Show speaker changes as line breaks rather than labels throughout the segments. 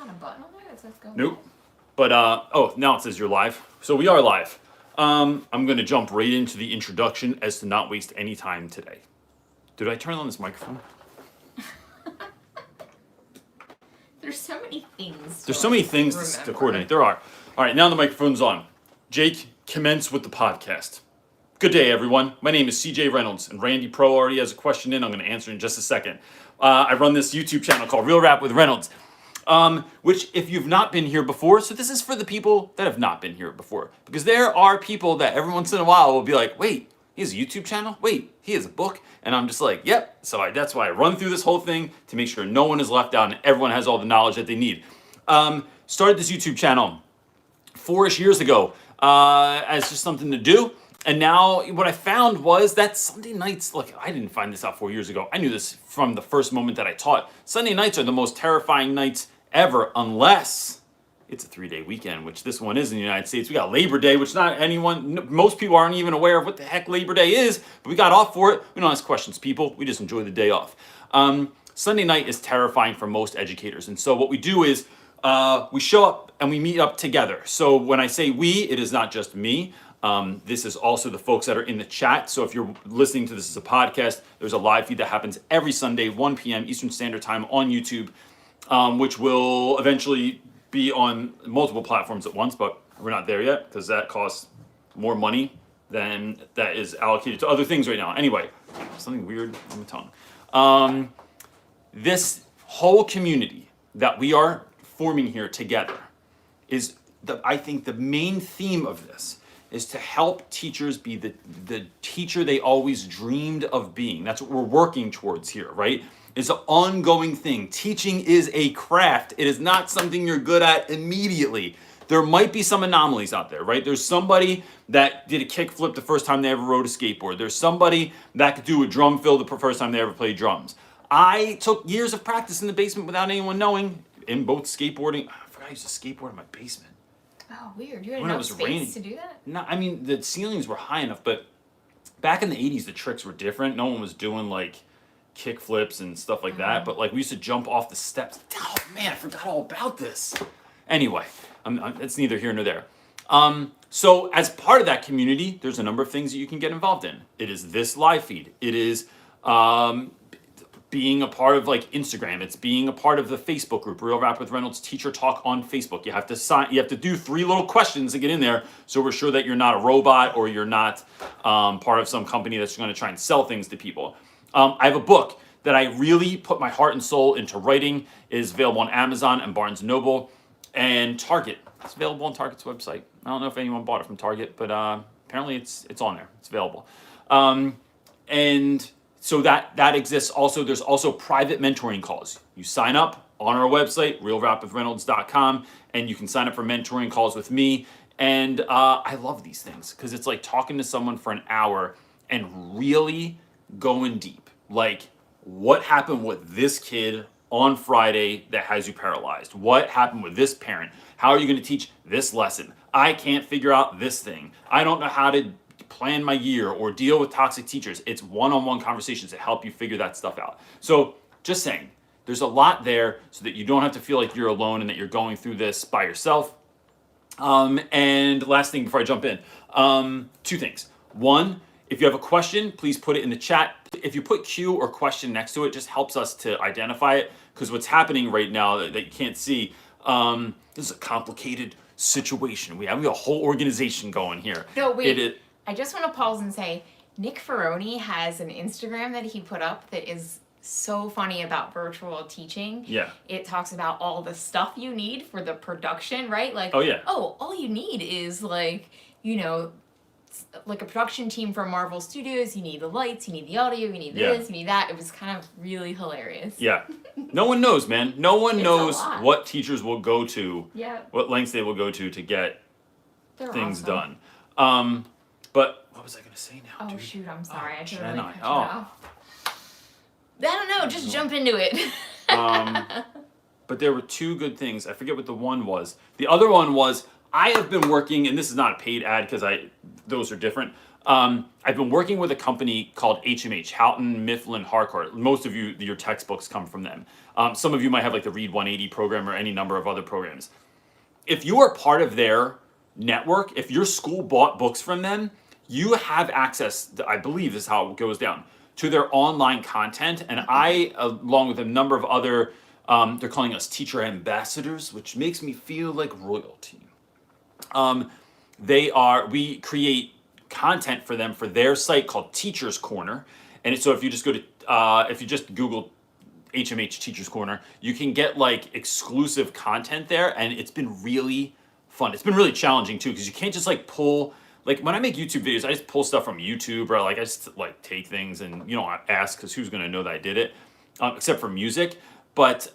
not a button on there that says go?
Nope. But, now it says you're live. So we are live. I'm going to jump right into the introduction as to not waste any time today. Did I turn on this microphone?
There's so many things.
There's so many things to coordinate. There are. All right, now the microphone's on. Jake, commence with the podcast. Good day, everyone. My name is CJ Reynolds, and Randy Pro already has a question in. I'm going to answer in just a second. I run this YouTube channel called Real Rap With Reynolds, which if you've not been here before, so this is for the people that have not been here before, because there are people that every once in a while will be like, wait, he has a YouTube channel? Wait, he has a book? And I'm just like, yep. So that's why I run through this whole thing to make sure no one is left out and everyone has all the knowledge that they need. Started this YouTube channel 4-ish years ago as just something to do. And now what I found was that Sunday nights, look, I didn't find this out 4 years ago. I knew this from the first moment that I taught. Sunday nights are the most terrifying nights ever, unless it's a 3-day weekend, which this one is in the United States. We got Labor Day, which most people aren't even aware of what the heck Labor Day is, but we got off for it. We don't ask questions, people. We just enjoy the day off. Sunday night is terrifying for most educators. And so what we do is we show up and we meet up together. So when I say we, it is not just me. This is also the folks that are in the chat. So if you're listening to this as a podcast, there's a live feed that happens every Sunday, 1 p.m. Eastern Standard Time on YouTube, which will eventually be on multiple platforms at once, but we're not there yet because that costs more money than that is allocated to other things right now. Anyway, something weird on the tongue. This whole community that we are forming here together is, I think the main theme of this is to help teachers be the teacher they always dreamed of being. That's what we're working towards here, right? It's an ongoing thing. Teaching is a craft. It is not something you're good at immediately. There might be some anomalies out there, right? There's somebody that did a kickflip the first time they ever rode a skateboard. There's somebody that could do a drum fill the first time they ever played drums. I took years of practice in the basement without anyone knowing, in both skateboarding. I forgot I used to skateboard in my basement.
Oh, weird. You had enough space to do that?
No, I mean, the ceilings were high enough, but back in the 80s, the tricks were different. No one was doing, like, kick flips and stuff like that, but, like, we used to jump off the steps. Oh, man, I forgot all about this. Anyway, it's neither here nor there. So as part of that community, there's a number of things that you can get involved in. It is this live feed. It is being a part of like Instagram. It's being a part of the Facebook group, Real Rap With Reynolds Teacher Talk on Facebook. You have to do 3 little questions to get in there, so we're sure that you're not a robot or you're not part of some company that's going to try and sell things to people. I have a book that I really put my heart and soul into writing. It is available on Amazon and Barnes & Noble and Target. It's available on Target's website. I don't know if anyone bought it from Target, but apparently it's on there. It's available. And so that exists. Also, there's also private mentoring calls. You sign up on our website, realrapwithreynolds.com, and you can sign up for mentoring calls with me. And I love these things because it's like talking to someone for an hour and really going deep. Like, what happened with this kid on Friday that has you paralyzed? What happened with this parent? How are you going to teach this lesson? I can't figure out this thing. I don't know how to plan my year or deal with toxic teachers. It's one-on-one conversations that help you figure that stuff out. So just saying, there's a lot there so that you don't have to feel like you're alone and that you're going through this by yourself. And last thing before I jump in, 2 things. One, if you have a question, please put it in the chat. If you put Q or question next to it, just helps us to identify it, because what's happening right now that you can't see, this is a complicated situation. We have a whole organization going here.
No, wait. I just want to pause and say, Nick Ferroni has an Instagram that he put up that is so funny about virtual teaching.
Yeah.
It talks about all the stuff you need for the production, right? Like, all you need is like, like a production team from Marvel Studios. You need the lights, you need the audio, you need this, you need that. It was kind of really hilarious.
Yeah. No one knows, man. No one knows what teachers will go to, what lengths they will go to get things done. But what was I going to say now, dude?
Shoot, I'm sorry. I totally cut you off. I don't know. Just jump into it.
But there were 2 good things. I forget what the one was. The other one was, I have been working, and this is not a paid ad because those are different. I've been working with a company called HMH, Houghton, Mifflin, Harcourt. Most of you, your textbooks come from them. Some of you might have like the Read 180 program or any number of other programs. If you are part of their network, if your school bought books from them, you have access, I believe this is how it goes down, to their online content. And I, along with a number of other, they're calling us teacher ambassadors, which makes me feel like royalty. We create content for them for their site called Teachers Corner. And so if you just go to, if you just Google HMH Teachers Corner, you can get like exclusive content there, and it's been really fun. It's been really challenging too, because you can't just like pull, like when I make YouTube videos, I just pull stuff from YouTube, or like I just like take things and, you know, I ask, because who's gonna know that I did it, except for music. But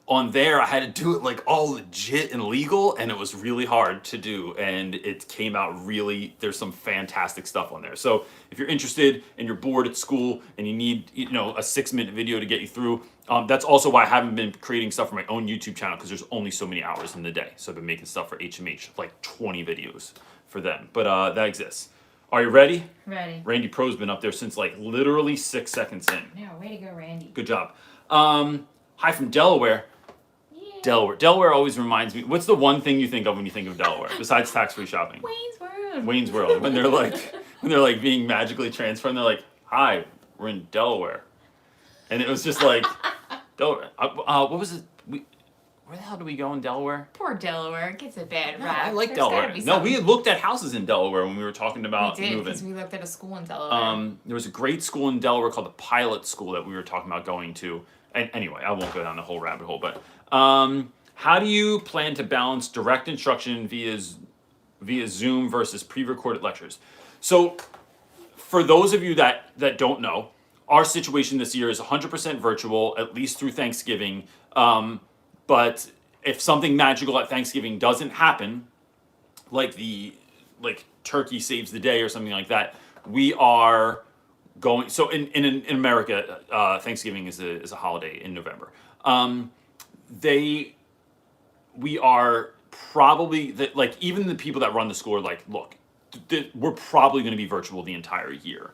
on there, I had to do it like all legit and legal, and it was really hard to do, and it came out really, there's some fantastic stuff on there. So if you're interested and you're bored at school and you need, you know, a 6-minute video to get you through, that's also why I haven't been creating stuff for my own YouTube channel, because there's only so many hours in the day. So I've been making stuff for HMH, like 20 videos for them, but that exists. Are you ready?
Ready.
Randy Pro's been up there since like literally 6 seconds in.
Yeah, way to go, Randy.
Good job. Hi from Delaware. Delaware always reminds me. What's the one thing you think of when you think of Delaware besides tax-free shopping?
Wayne's World.
Wayne's World. When they're like being magically transferred, and they're like, "Hi, we're in Delaware," and it was just like, Delaware. What was it? Where the hell do we go in Delaware?
Poor Delaware. It gets a bad rap.
I like Delaware. No, we looked at houses in Delaware when we were talking about moving.
We did, because we looked at a school in Delaware.
There was a great school in Delaware called the Pilot School that we were talking about going to. And anyway, I won't go down the whole rabbit hole, but how do you plan to balance direct instruction via Zoom versus pre-recorded lectures? So for those of you that don't know, our situation this year is 100% virtual, at least through Thanksgiving. But if something magical at Thanksgiving doesn't happen, like turkey saves the day or something like that, we are going. So in America, Thanksgiving is a holiday in November. We are probably like, even the people that run the school are like, look, we're probably going to be virtual the entire year.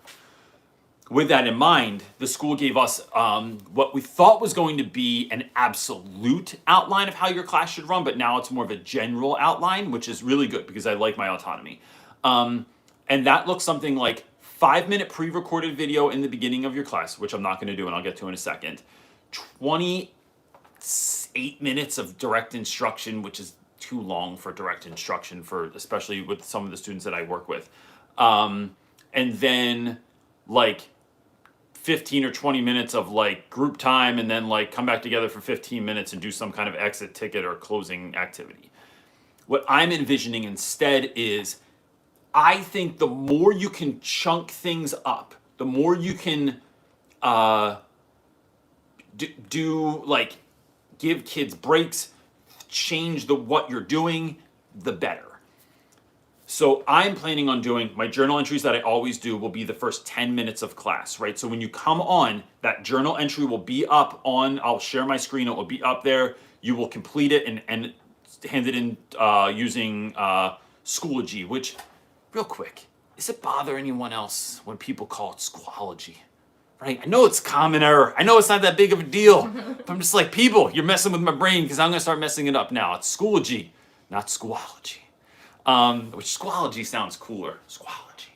With that in mind, the school gave us what we thought was going to be an absolute outline of how your class should run, but now it's more of a general outline, which is really good because I like my autonomy. And that looks something like 5-minute pre-recorded video in the beginning of your class, which I'm not going to do and I'll get to in a second. 28 minutes of direct instruction, which is too long for direct instruction, especially with some of the students that I work with. And then like 15 or 20 minutes of like group time, and then like come back together for 15 minutes and do some kind of exit ticket or closing activity. What I'm envisioning instead is, I think the more you can chunk things up, the more you can do like give kids breaks, change what you're doing, the better. So I'm planning on doing my journal entries that I always do will be the first 10 minutes of class, right? So when you come on, that journal entry will be up I'll share my screen, it will be up there. You will complete it and hand it in using Schoology, which, real quick, does it bother anyone else when people call it Schoology? Right? I know it's common error. I know it's not that big of a deal. But I'm just like, people, you're messing with my brain because I'm going to start messing it up now. It's Schoology, not Schoology. Which Schoology sounds cooler. Schoology.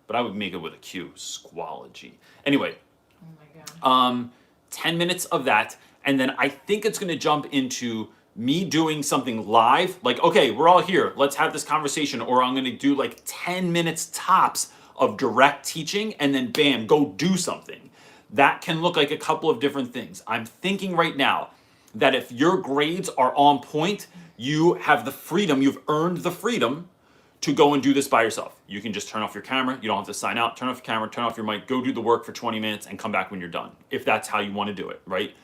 But I would make it with a Q. Schoology. Anyway.
Oh my God.
10 minutes of that. And then I think it's going to jump into me doing something live. Like, okay, we're all here. Let's have this conversation. Or I'm going to do like 10 minutes tops of direct teaching. And then bam, go do something. That can look like a couple of different things. I'm thinking right now that if your grades are on point, you have the freedom, you've earned the freedom to go and do this by yourself. You can just turn off your camera, you don't have to sign out, turn off your camera, turn off your mic, go do the work for 20 minutes and come back when you're done, if that's how you want to do it, right?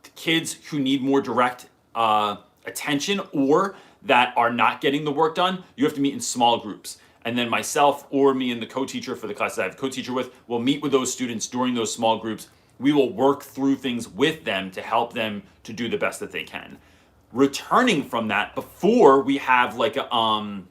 The kids who need more direct attention or that are not getting the work done, you have to meet in small groups. And then myself or me and the co-teacher for the class that I have a co-teacher with will meet with those students during those small groups. We will work through things with them to help them to do the best that they can. Returning from that, before we have like a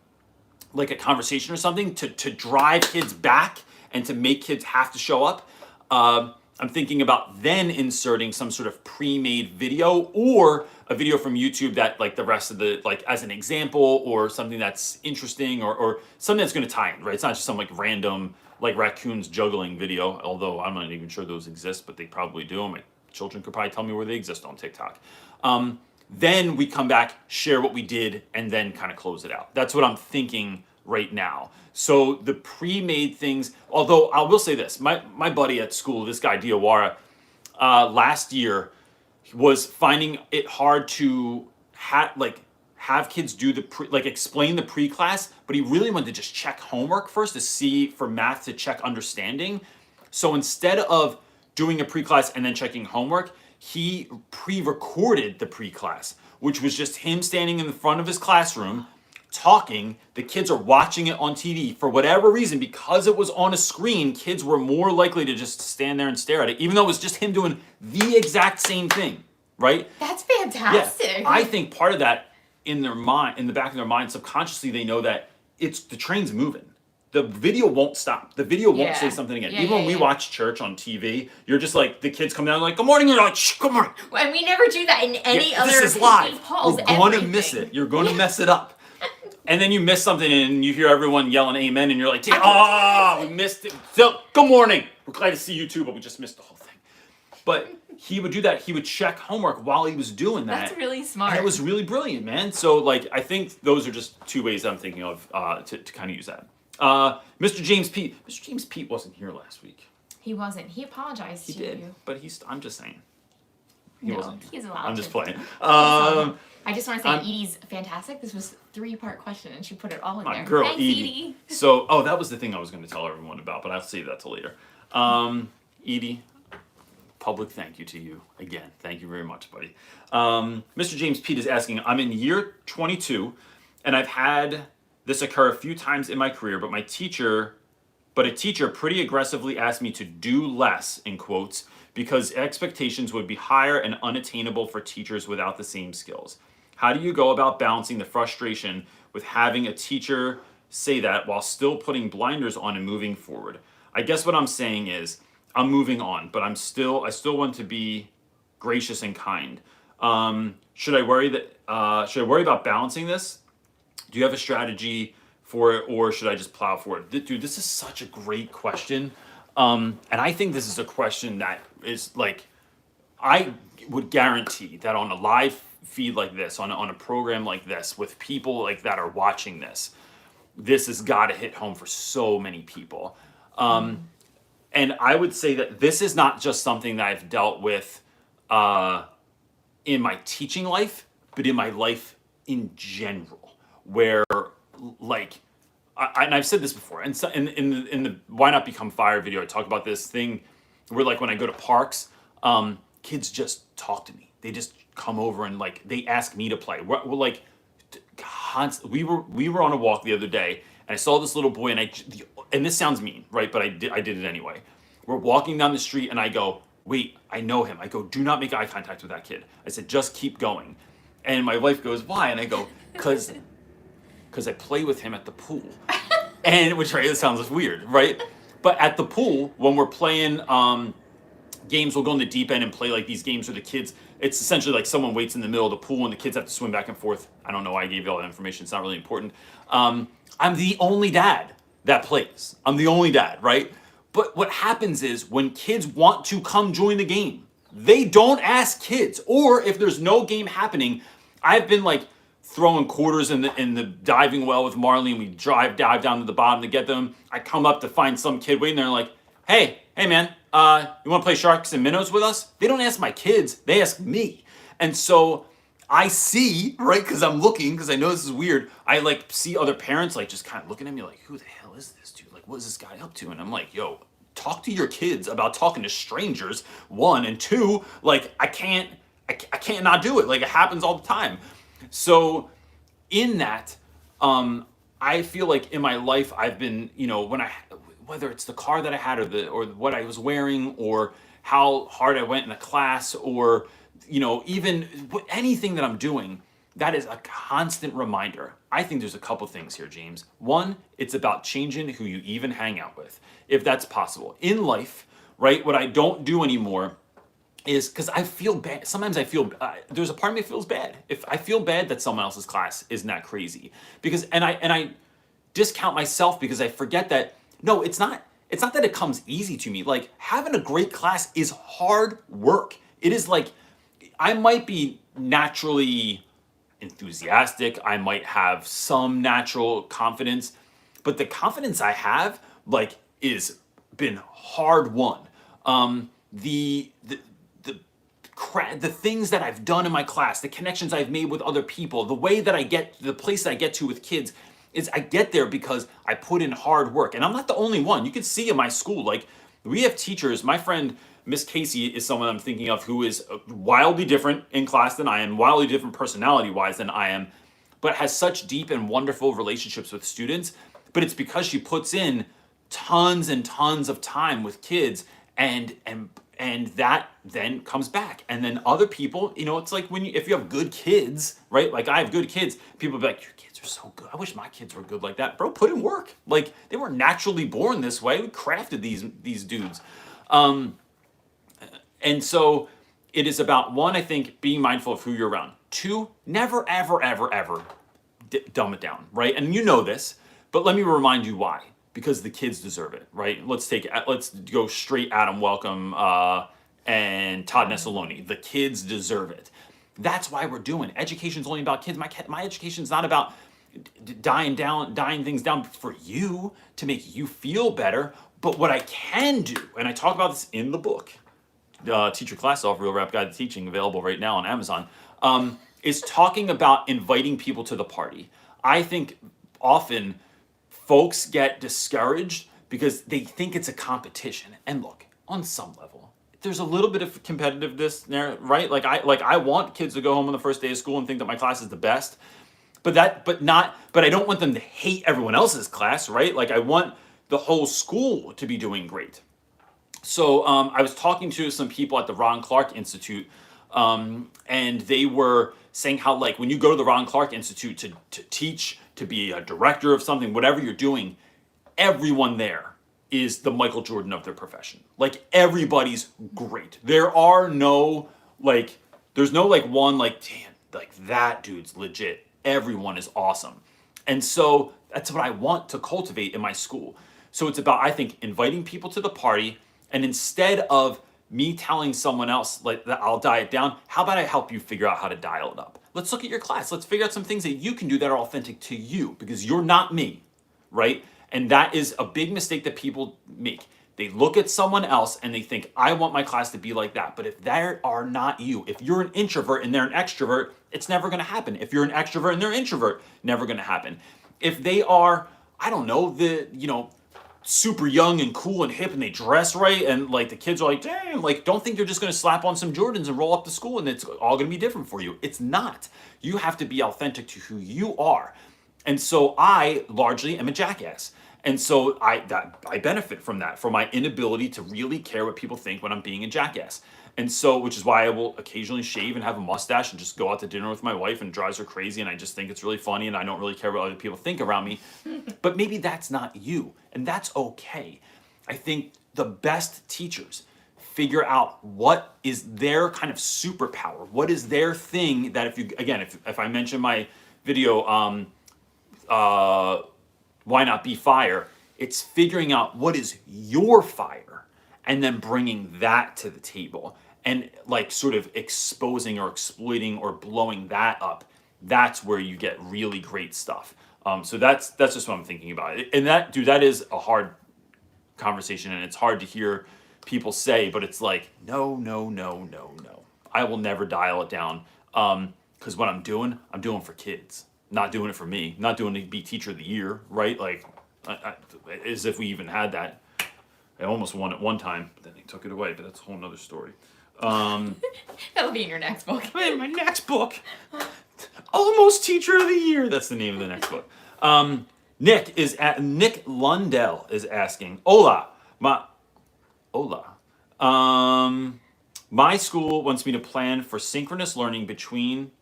like a conversation or something to drive kids back and to make kids have to show up. I'm thinking about then inserting some sort of pre-made video or a video from YouTube that like the rest of the, like as an example or something that's interesting or something that's going to tie in, right? It's not just some like random like raccoons juggling video, although I'm not even sure those exist, but they probably do. My children could probably tell me where they exist on TikTok. Then we come back, share what we did, and then kind of close it out. That's what I'm thinking right now. So the pre-made things, although I will say this, my buddy at school, this guy Diawara, last year was finding it hard to have kids do explain the pre-class, but he really wanted to just check homework first to see for math to check understanding. So instead of doing a pre-class and then checking homework, he pre-recorded the pre-class, which was just him standing in the front of his classroom talking. The kids are watching it on TV. For whatever reason, because it was on a screen, kids were more likely to just stand there and stare at it, even though it was just him doing the exact same thing, right?
That's fantastic.
Yeah. I think part of that in their mind, in the back of their mind, subconsciously, they know that the train's moving. The video won't stop. The video won't say something again. Even when we watch church on TV, you're just like, the kids come down like, good morning. You're like, shh, good morning.
And we never do that in any other.
This is live.
Calls,
You're going to miss it. You're going to mess it up. And then you miss something and you hear everyone yelling amen and you're like, we missed it. So, good morning. We're glad to see you too, but we just missed the whole thing. But he would do that. He would check homework while he was doing that.
That's really smart.
And it was really brilliant, man. So like, I think those are just two ways that I'm thinking of to kind of use that. Mr. James Pete. Mr. James Pete wasn't here last week.
He wasn't. He apologized to you.
He did, but I'm just saying.
He's allowed.
I'm just playing.
I just want to say Edie's fantastic. This was a 3-part question, and she put it all in there.
Girl,
Thanks, Edie.
So, that was the thing I was going to tell everyone about, but I'll save that till later. Edie, public thank you to you again. Thank you very much, buddy. Mr. James Pete is asking, I'm in year 22, and I've had this occur a few times in my career, but a teacher pretty aggressively asked me to do less, in quotes, because expectations would be higher and unattainable for teachers without the same skills. How do you go about balancing the frustration with having a teacher say that while still putting blinders on and moving forward? I guess what I'm saying is I'm moving on, but I still want to be gracious and kind. Should I worry about balancing this? Do you have a strategy for it, or should I just plow for it? Dude, this is such a great question. And I think this is a question that is like, I would guarantee that on a live feed like this, on a program like this, with people like that are watching this has got to hit home for so many people. And I would say that this is not just something that I've dealt with in my teaching life, but in my life in general, where like, and I've said this before, and so in the Why Not Become Fire video, I talk about this thing where like when I go to parks, kids just talk to me. They just come over and like they ask me to play. We're like, we were on a walk the other day, and I saw this little boy, and this sounds mean, right? But I did it anyway. We're walking down the street, and I go, wait, I know him. I go, do not make eye contact with that kid. I said, just keep going. And my wife goes, why? And I go, because I play with him at the pool. And which, right, it sounds weird, right? But at the pool, when we're playing games, we'll go in the deep end and play like these games where the kids, it's essentially like someone waits in the middle of the pool and the kids have to swim back and forth. I don't know why I gave you all that information. It's not really important. I'm the only dad that plays. I'm the only dad, right? But what happens is when kids want to come join the game, they don't ask kids. Or if there's no game happening, I've been like throwing quarters in the diving well with Marley, and we dive down to the bottom to get them. I come up to find some kid waiting there and like, hey man, you want to play sharks and minnows with us? They don't ask my kids, they ask me. And so I see, right, because I'm looking, because I know this is weird, I like see other parents like just kind of looking at me like, who the hell is this dude? Like, what is this guy up to? And I'm like, yo, talk to your kids about talking to strangers, 1, and 2, like I can't not do it. Like it happens all the time. So in that, I feel like in my life I've been, whether it's the car that I had or what I was wearing or how hard I went in a class or, even anything that I'm doing, that is a constant reminder. I think there's a couple things here, James. One, it's about changing who you even hang out with, if that's possible. In life, right, what I don't do anymore is, because I feel bad. Sometimes I feel, there's a part of me that feels bad. If I feel bad that someone else's class isn't that crazy. Because, and I discount myself because I forget that, no, it's not that it comes easy to me. Like, having a great class is hard work. It is like, I might be naturally enthusiastic. I might have some natural confidence, but the confidence I have, like, is been hard won. The things that I've done in my class, the connections I've made with other people, the way that I get, the place that I get to with kids, is I get there because I put in hard work. And I'm not the only one. You can see in my school, like, we have teachers. My friend Miss Casey is someone I'm thinking of who is wildly different in class than I am, wildly different personality-wise than I am, but has such deep and wonderful relationships with students. But it's because she puts in tons and tons of time with kids, and that then comes back. And then other people, you know, it's like if you have good kids, right? Like, I have good kids, people be like, your kids are so good. I wish my kids were good like that. Bro, put in work. Like, they weren't naturally born this way. We crafted these dudes. And so it is about, one, I think, being mindful of who you're around. Two, never, ever, ever, ever dumb it down, right? And you know this, but let me remind you why. Because the kids deserve it, right? Let's go straight Adam Welcome and Todd Nessaloni. The kids deserve it. That's why we're doing it. Education's only about kids. My education's not about dying things down for you to make you feel better. But what I can do, and I talk about this in the book, Teacher Class Off, Real Rap Guide to Teaching, available right now on Amazon, is talking about inviting people to the party. I think often folks get discouraged because they think it's a competition. And look, on some level, there's a little bit of competitiveness there, right? Like I want kids to go home on the first day of school and think that my class is the best, but I don't want them to hate everyone else's class, right? Like, I want the whole school to be doing great. So I was talking to some people at the Ron Clark Institute, and they were saying how, like, when you go to the Ron Clark Institute to teach, to be a director of something, whatever you're doing, everyone there is the Michael Jordan of their profession. Like, everybody's great. There's no one, like, damn, like, that dude's legit. Everyone is awesome. And so that's what I want to cultivate in my school. So it's about, I think, inviting people to the party, and instead of me telling someone else, like, that I'll dial it down, how about I help you figure out how to dial it up? Let's look at your class. Let's figure out some things that you can do that are authentic to you, because you're not me, right? And that is a big mistake that people make. They look at someone else and they think, I want my class to be like that. But if they are not you, if you're an introvert and they're an extrovert, it's never going to happen. If you're an extrovert and they're an introvert, never going to happen. If they are, I don't know, super young and cool and hip and they dress right and, like, the kids are like, damn, like, don't think you're just going to slap on some Jordans and roll up to school and it's all going to be different for you. It's not. You have to be authentic to who you are. And so I largely am a jackass. And so I benefit from that, from my inability to really care what people think when I'm being a jackass. And so, which is why I will occasionally shave and have a mustache and just go out to dinner with my wife, and drives her crazy, and I just think it's really funny and I don't really care what other people think around me. But maybe that's not you, and that's okay. I think the best teachers figure out what is their kind of superpower, what is their thing that if I mention my video, Why Not Be Fire, it's figuring out what is your fire and then bringing that to the table and, like, sort of exposing or exploiting or blowing that up. That's where you get really great stuff. So that's just what I'm thinking about. And that is a hard conversation, and it's hard to hear people say, but it's like, no. I will never dial it down, because what I'm doing for kids. Not doing it for me. Not doing it to be teacher of the year, right? Like, as if we even had that. I almost won it one time, but then they took it away, but that's a whole nother story.
That'll be in your next book.
In my next book. Almost Teacher of the Year. That's the name of the next book. Nick Lundell is asking, Hola. My school wants me to plan for synchronous learning between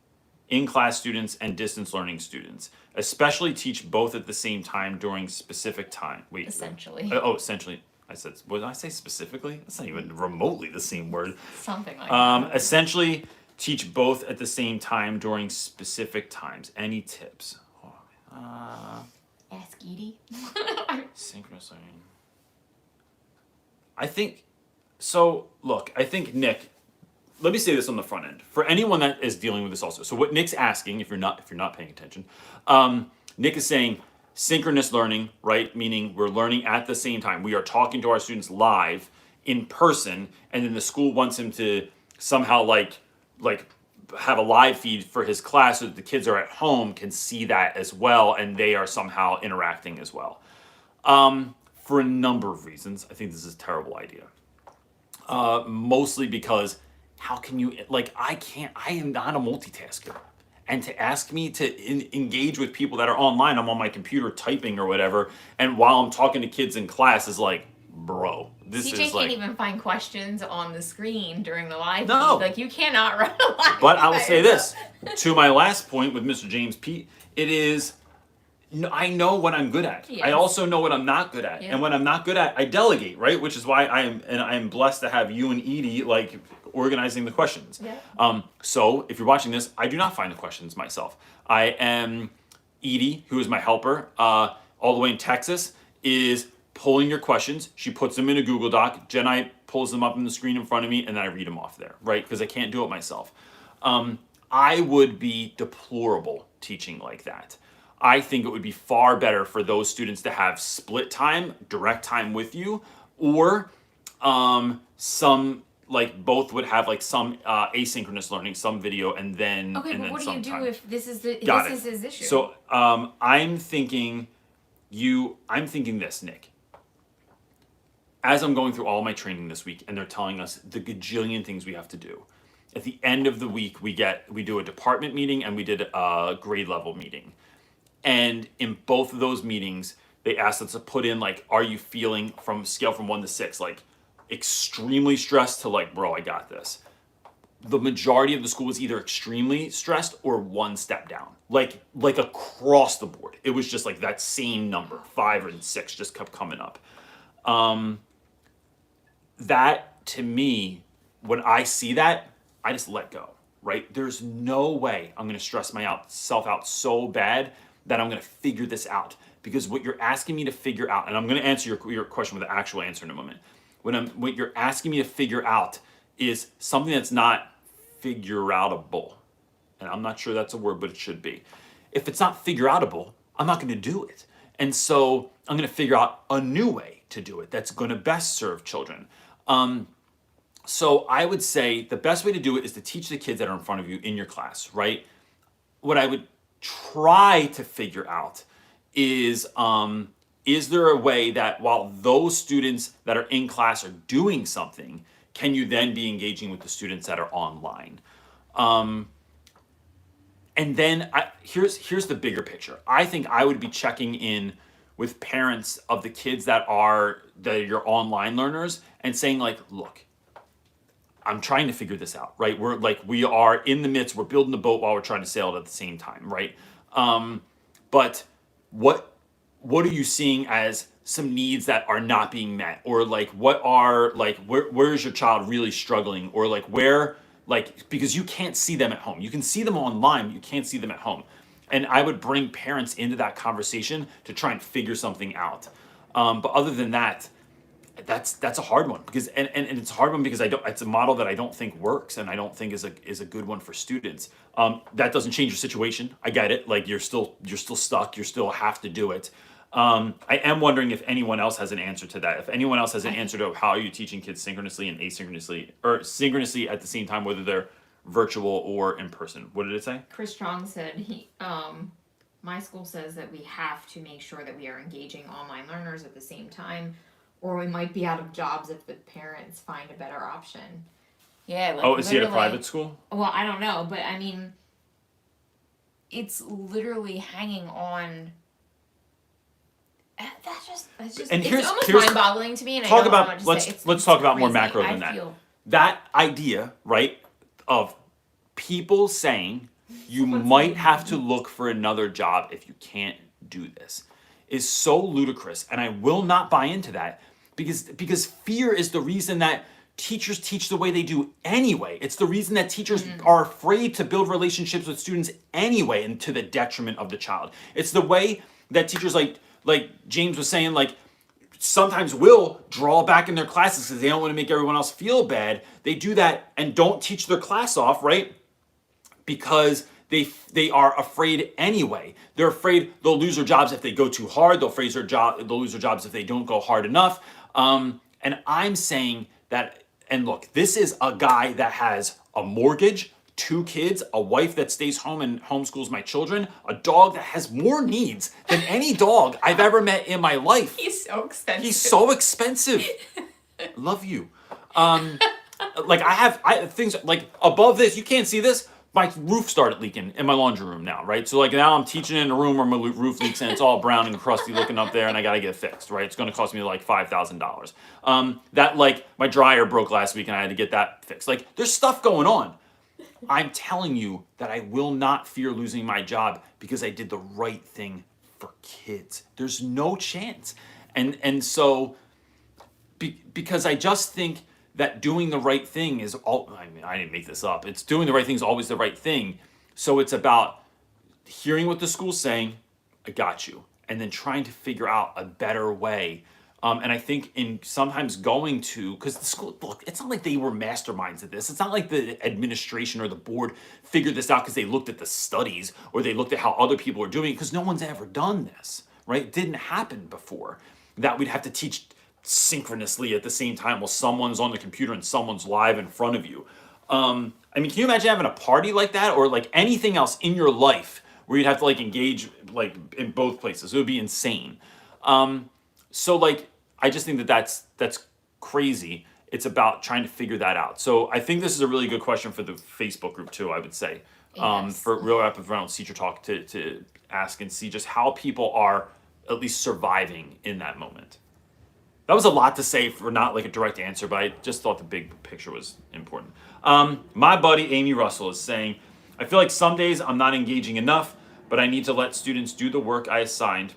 in-class students and distance learning students. Especially teach both at the same time during specific time. Wait.
Essentially.
Essentially. I said, what did I say specifically? That's not even remotely the same word.
Something like that.
Essentially, teach both at the same time during specific times. Any tips?
Ask Edie.
Synchronous learning. I think, so look, I think Nick, let me say this on the front end. For anyone that is dealing with this also. So what Nick's asking, if you're not paying attention, Nick is saying synchronous learning, right? Meaning we're learning at the same time. We are talking to our students live in person, and then the school wants him to somehow like have a live feed for his class so that the kids are at home can see that as well, and they are somehow interacting as well. For a number of reasons, I think this is a terrible idea. Mostly because how can you, I am not a multitasker. And to ask me to engage with people that are online, I'm on my computer typing or whatever, and while I'm talking to kids in class is like, bro, this
CJ
is like...
can't even find questions on the screen during the live
No.
feed. Like, you cannot run a live
But I will
feed.
say this, to my last point with Mr. James Pete, it is, I know what I'm good at.
Yes.
I also know what I'm not good at.
Yeah.
And when I'm not good at, I delegate, right? Which is why I am blessed to have you and Edie, organizing the questions.
Yeah.
So if you're watching this, I do not find the questions myself. I am Edie, who is my helper, all the way in Texas, is pulling your questions. She puts them in a Google Doc. Jenai pulls them up on the screen in front of me, and then I read them off there, right? Because I can't do it myself. I would be deplorable teaching like that. I think it would be far better for those students to have split time, direct time with you, or some... both would have some asynchronous learning, some video, and then
Okay,
and
but
then
what do you do
time.
if this is his issue?
So I'm thinking this, Nick. As I'm going through all my training this week, and they're telling us the gajillion things we have to do. At the end of the week, we do a department meeting and we did a grade level meeting. And in both of those meetings, they asked us to put in are you feeling from scale from 1 to 6, extremely stressed to bro, I got this. The majority of the school was either extremely stressed or one step down, like across the board. It was just that same number, 5 and 6 just kept coming up. That to me, when I see that, I just let go, right? There's no way I'm going to stress myself out so bad that I'm going to figure this out, because what you're asking me to figure out, and I'm going to answer your question with an actual answer in a moment. What you're asking me to figure out is something that's not figure-outable. And I'm not sure that's a word, but it should be. If it's not figure-outable, I'm not going to do it. And so I'm going to figure out a new way to do it that's going to best serve children. So I would say the best way to do it is to teach the kids that are in front of you in your class, right? What I would try to figure out is there a way that while those students that are in class are doing something, can you then be engaging with the students that are online? And then here's the bigger picture. I think I would be checking in with parents of the kids that are your online learners and saying look, I'm trying to figure this out, right? We are in the midst, we're building the boat while we're trying to sail it at the same time, right? But what are you seeing as some needs that are not being met? Or where is your child really struggling? Or because you can't see them at home. You can see them online, but you can't see them at home. And I would bring parents into that conversation to try and figure something out. But other than that, that's a hard one because and it's a hard one because it's a model that I don't think works and I don't think is a good one for students. That doesn't change your situation. I get it. You're still stuck. You still have to do it. I am wondering if anyone else has an answer to that. If anyone else has an answer to how are you teaching kids synchronously and asynchronously, or synchronously at the same time, whether they're virtual or in person. What did it say?
Chris Strong said my school says that we have to make sure that we are engaging online learners at the same time, or we might be out of jobs if the parents find a better option. Yeah.
Is he at a private school?
Well, I don't know, but I mean, it's literally hanging on. That's just.
And
it's almost mind-boggling to me. And
let's talk about more macro than that.
Feel...
That idea, right, of people saying you might have to look for another job if you can't do this, is so ludicrous. And I will not buy into that because fear is the reason that teachers teach the way they do anyway. It's the reason that teachers are afraid to build relationships with students anyway, and to the detriment of the child. It's the way that teachers, like James was saying, like sometimes will draw back in their classes because they don't want to make everyone else feel bad. They do that and don't teach their class off, right? Because they are afraid anyway. They're afraid they'll lose their jobs if they go too hard. They'll lose their jobs if they don't go hard enough. And I'm saying that, and look, this is a guy that has a mortgage, 2 kids, a wife that stays home and homeschools my children, a dog that has more needs than any dog I've ever met in my life.
He's so expensive.
He's so expensive. Love you. Like I have things like above this, you can't see this. My roof started leaking in my laundry room now, right? So like now I'm teaching in a room where my roof leaks and it's all brown and crusty looking up there, and I gotta get it fixed, right? It's gonna cost me like $5,000. That like my dryer broke last week and I had to get that fixed. Like there's stuff going on. I'm telling you that I will not fear losing my job because I did the right thing for kids. There's no chance. And so because I just think that doing the right thing is all, I mean, I didn't make this up. It's doing the right thing is always the right thing. So it's about hearing what the school's saying, I got you, and then trying to figure out a better way. And I think in sometimes going to, because the school, look, it's not like they were masterminds at this. It's not like the administration or the board figured this out because they looked at the studies or they looked at how other people are doing it, because no one's ever done this, right? It didn't happen before that we'd have to teach synchronously at the same time while someone's on the computer and someone's live in front of you. I mean, can you imagine having a party like that, or like anything else in your life where you'd have to like engage like in both places? It would be insane. So like, I just think that that's crazy. It's about trying to figure that out. So I think this is a really good question for the Facebook group too, I would say. Yes. For Real Rap With Reynolds Teacher Talk to ask and see just how people are at least surviving in that moment. That was a lot to say for not like a direct answer, but I just thought the big picture was important. My buddy Amy Russell is saying, I feel like some days I'm not engaging enough, but I need to let students do the work I assigned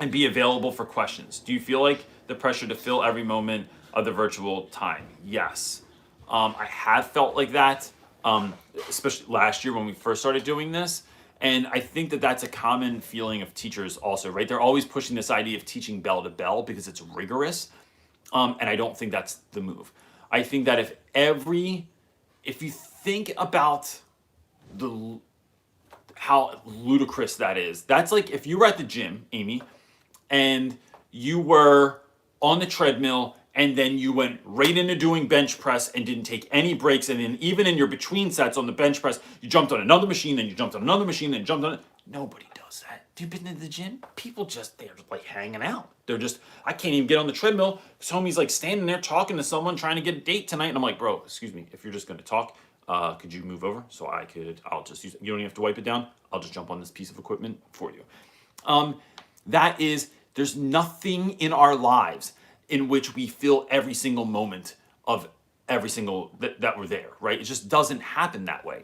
and be available for questions. Do you feel like the pressure to fill every moment of the virtual time? Yes. I have felt like that, especially last year when we first started doing this. And I think that that's a common feeling of teachers also, right? They're always pushing this idea of teaching bell to bell because it's rigorous. And I don't think that's the move. I think that if you think about how ludicrous that is, that's like if you were at the gym, Amy, and you were on the treadmill and then you went right into doing bench press and didn't take any breaks, and then even in your between sets on the bench press, you jumped on another machine, then you jumped on another machine, then jumped on it. Nobody does that. Have you been to the gym? People they're just like hanging out. They're just, I can't even get on the treadmill because homie's like standing there talking to someone trying to get a date tonight. And I'm like, bro, excuse me, if you're just going to talk, could you move over so I'll just use it. You don't even have to wipe it down. I'll just jump on this piece of equipment for you. There's nothing in our lives in which we feel every single moment of every single that we're there, right? It just doesn't happen that way.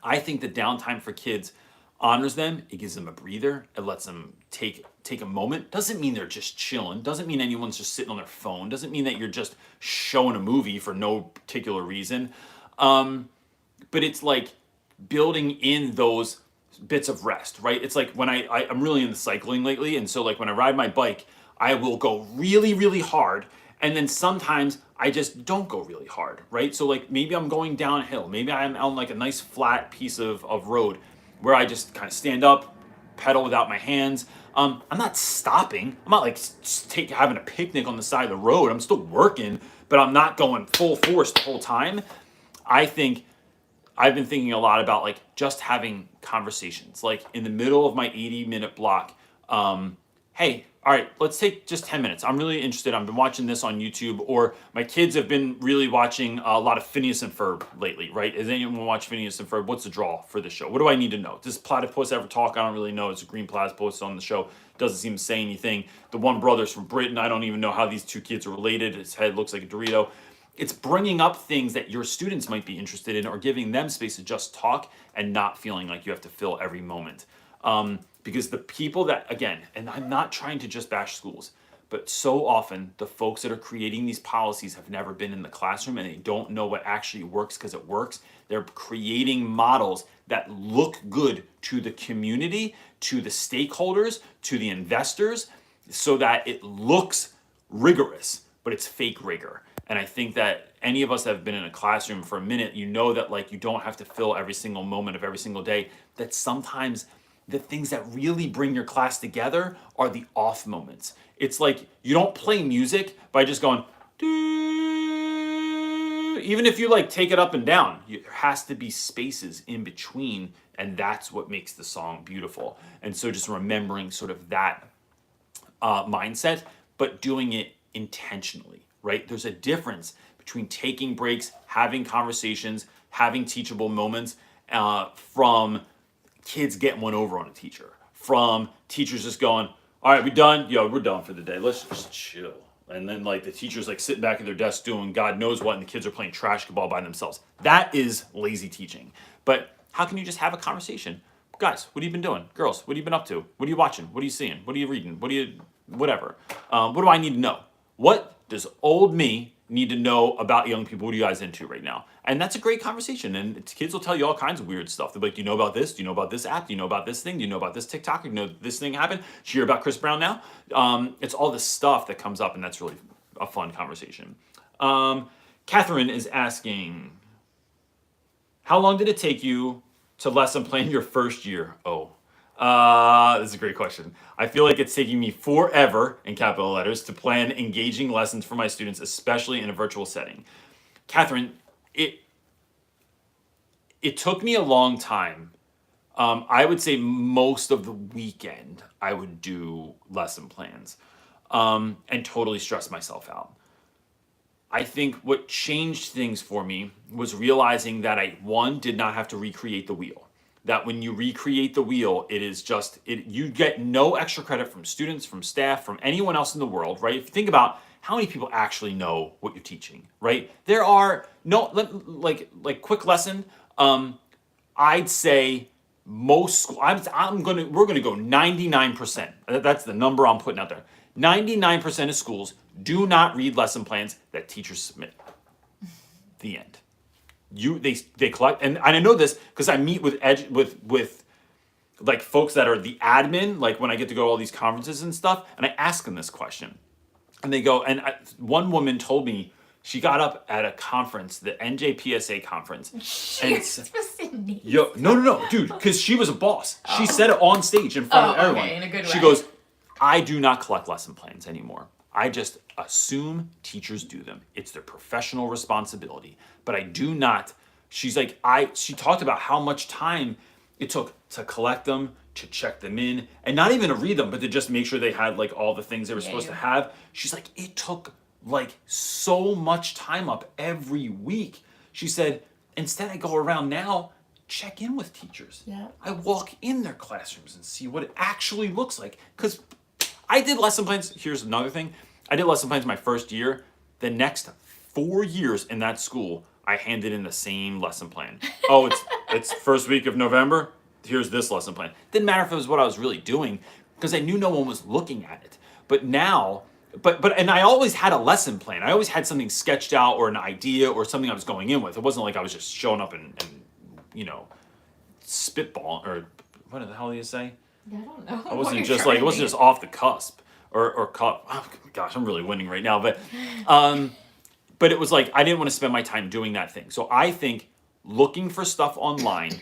I think the downtime for kids honors them. It gives them a breather. It lets them take a moment. Doesn't mean they're just chilling. Doesn't mean anyone's just sitting on their phone. Doesn't mean that you're just showing a movie for no particular reason. But it's like building in those bits of rest, right? It's like when I'm really into cycling lately, and so like when I ride my bike, I will go really, really hard, and then sometimes I just don't go really hard, right? So like maybe I'm going downhill, maybe I'm on like a nice flat piece of road where I just kind of stand up, pedal without my hands. I'm not stopping. I'm not like having a picnic on the side of the road. I'm still working, but I'm not going full force the whole time. I think I've been thinking a lot about like just having conversations, like in the middle of my 80-minute block. Hey, all right, let's take just 10 minutes. I'm really interested. I've been watching this on YouTube, or my kids have been really watching a lot of Phineas and Ferb lately, right? Has anyone watched Phineas and Ferb? What's the draw for the show? What do I need to know? Does platypus ever talk? I don't really know. It's a green platypus on the show. Doesn't seem to say anything. The one brother's from Britain. I don't even know how these two kids are related. His head looks like a Dorito. it's bringing up things that your students might be interested in or giving them space to just talk and not feeling like you have to fill every moment. Because the people that, again, and I'm not trying to just bash schools, but so often the folks that are creating these policies have never been in the classroom and they don't know what actually works because it works. They're creating models that look good to the community, to the stakeholders, to the investors, so that it looks rigorous, but it's fake rigor. And I think that any of us that have been in a classroom for a minute, you know that like you don't have to fill every single moment of every single day, that sometimes the things that really bring your class together are the off moments. It's like you don't play music by just going, doo. Even if you like take it up and down, there has to be spaces in between, and that's what makes the song beautiful. And so just remembering sort of that mindset, but doing it intentionally, right? There's a difference between taking breaks, having conversations, having teachable moments, from kids getting one over on a teacher, from teachers just going, all right, we done? Yo, we're done for the day. Let's just chill. And then like the teacher's like sitting back at their desk doing God knows what, and the kids are playing trash ball by themselves. That is lazy teaching. But how can you just have a conversation? Guys, what have you been doing? Girls, what have you been up to? What are you watching? What are you seeing? What are you reading? Whatever. What do I need to know? What does old me need to know about young people? What are you guys into right now? And that's a great conversation. And kids will tell you all kinds of weird stuff. They'll be like, do you know about this? Do you know about this app? Do you know about this thing? Do you know about this TikTok? Do you know this thing happened? Did you hear about Chris Brown now? It's all this stuff that comes up, and that's really a fun conversation. Catherine is asking, how long did it take you to lesson plan your first year? This is a great question. I feel like it's taking me forever, in capital letters, to plan engaging lessons for my students, especially in a virtual setting. Catherine, it took me a long time. I would say most of the weekend I would do lesson plans, and totally stress myself out. I think what changed things for me was realizing that I, one, did not have to recreate the wheel. That when you recreate the wheel, it is just, you get no extra credit from students, from staff, from anyone else in the world, right? If you think about how many people actually know what you're teaching, right? There are no, like quick lesson, I'd say most school, we're gonna go 99%. That's the number I'm putting out there. 99% of schools do not read lesson plans that teachers submit. The end. They collect, and I know this because I meet with like folks that are the admin, like when I get to go to all these conferences and stuff, and I ask them this question, and they go, one woman told me she got up at a conference, the NJPSA conference, no, dude, because she was a boss. Oh. She said it on stage in front of everyone.
Okay, in a good way.
She goes, I do not collect lesson plans anymore. I just assume teachers do them. It's their professional responsibility. But I do not. She's like, she talked about how much time it took to collect them, to check them in, and not even to read them, but to just make sure they had like all the things they were supposed to have. She's like, it took like so much time up every week. She said, instead I go around now, check in with teachers.
Yeah.
I walk in their classrooms and see what it actually looks like. Because I did lesson plans. Here's another thing. I did lesson plans my first year. The next 4 years in that school, I handed in the same lesson plan. Oh, it's first week of November. Here's this lesson plan. Didn't matter if it was what I was really doing because I knew no one was looking at it. But now, and I always had a lesson plan. I always had something sketched out or an idea or something I was going in with. It wasn't like I was just showing up and spitball, or what the hell do you say?
Yeah, I don't know.
I wasn't just like, it wasn't just off the cusp or cut. Oh gosh, I'm really winning right now. But it was like, I didn't want to spend my time doing that thing. So I think looking for stuff online,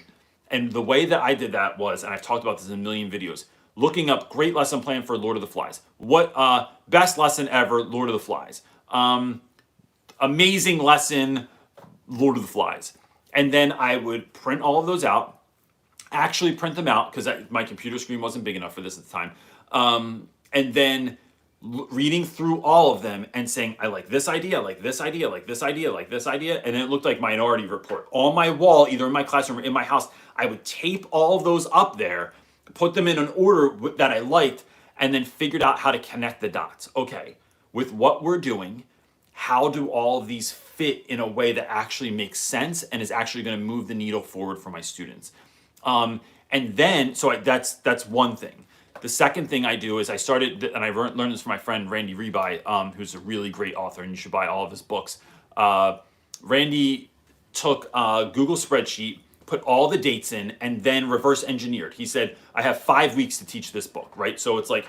and the way that I did that was, and I've talked about this in a million videos, looking up great lesson plan for Lord of the Flies. What best lesson ever, Lord of the Flies. Amazing lesson, Lord of the Flies. And then I would print all of those out, actually print them out because my computer screen wasn't big enough for this at the time. And then reading through all of them and saying, I like this idea, I like this idea, I like this idea, I like this idea. And then it looked like Minority Report. On my wall, either in my classroom or in my house, I would tape all of those up there, put them in an order that I liked, and then figured out how to connect the dots. Okay, with what we're doing, how do all of these fit fit in a way that actually makes sense and is actually going to move the needle forward for my students. And then, that's one thing. The second thing I do is I started, and I learned this from my friend Randy Rebai, who's a really great author, and you should buy all of his books. Randy took a Google spreadsheet, put all the dates in, and then reverse engineered. He said, I have 5 weeks to teach this book, right? So it's like,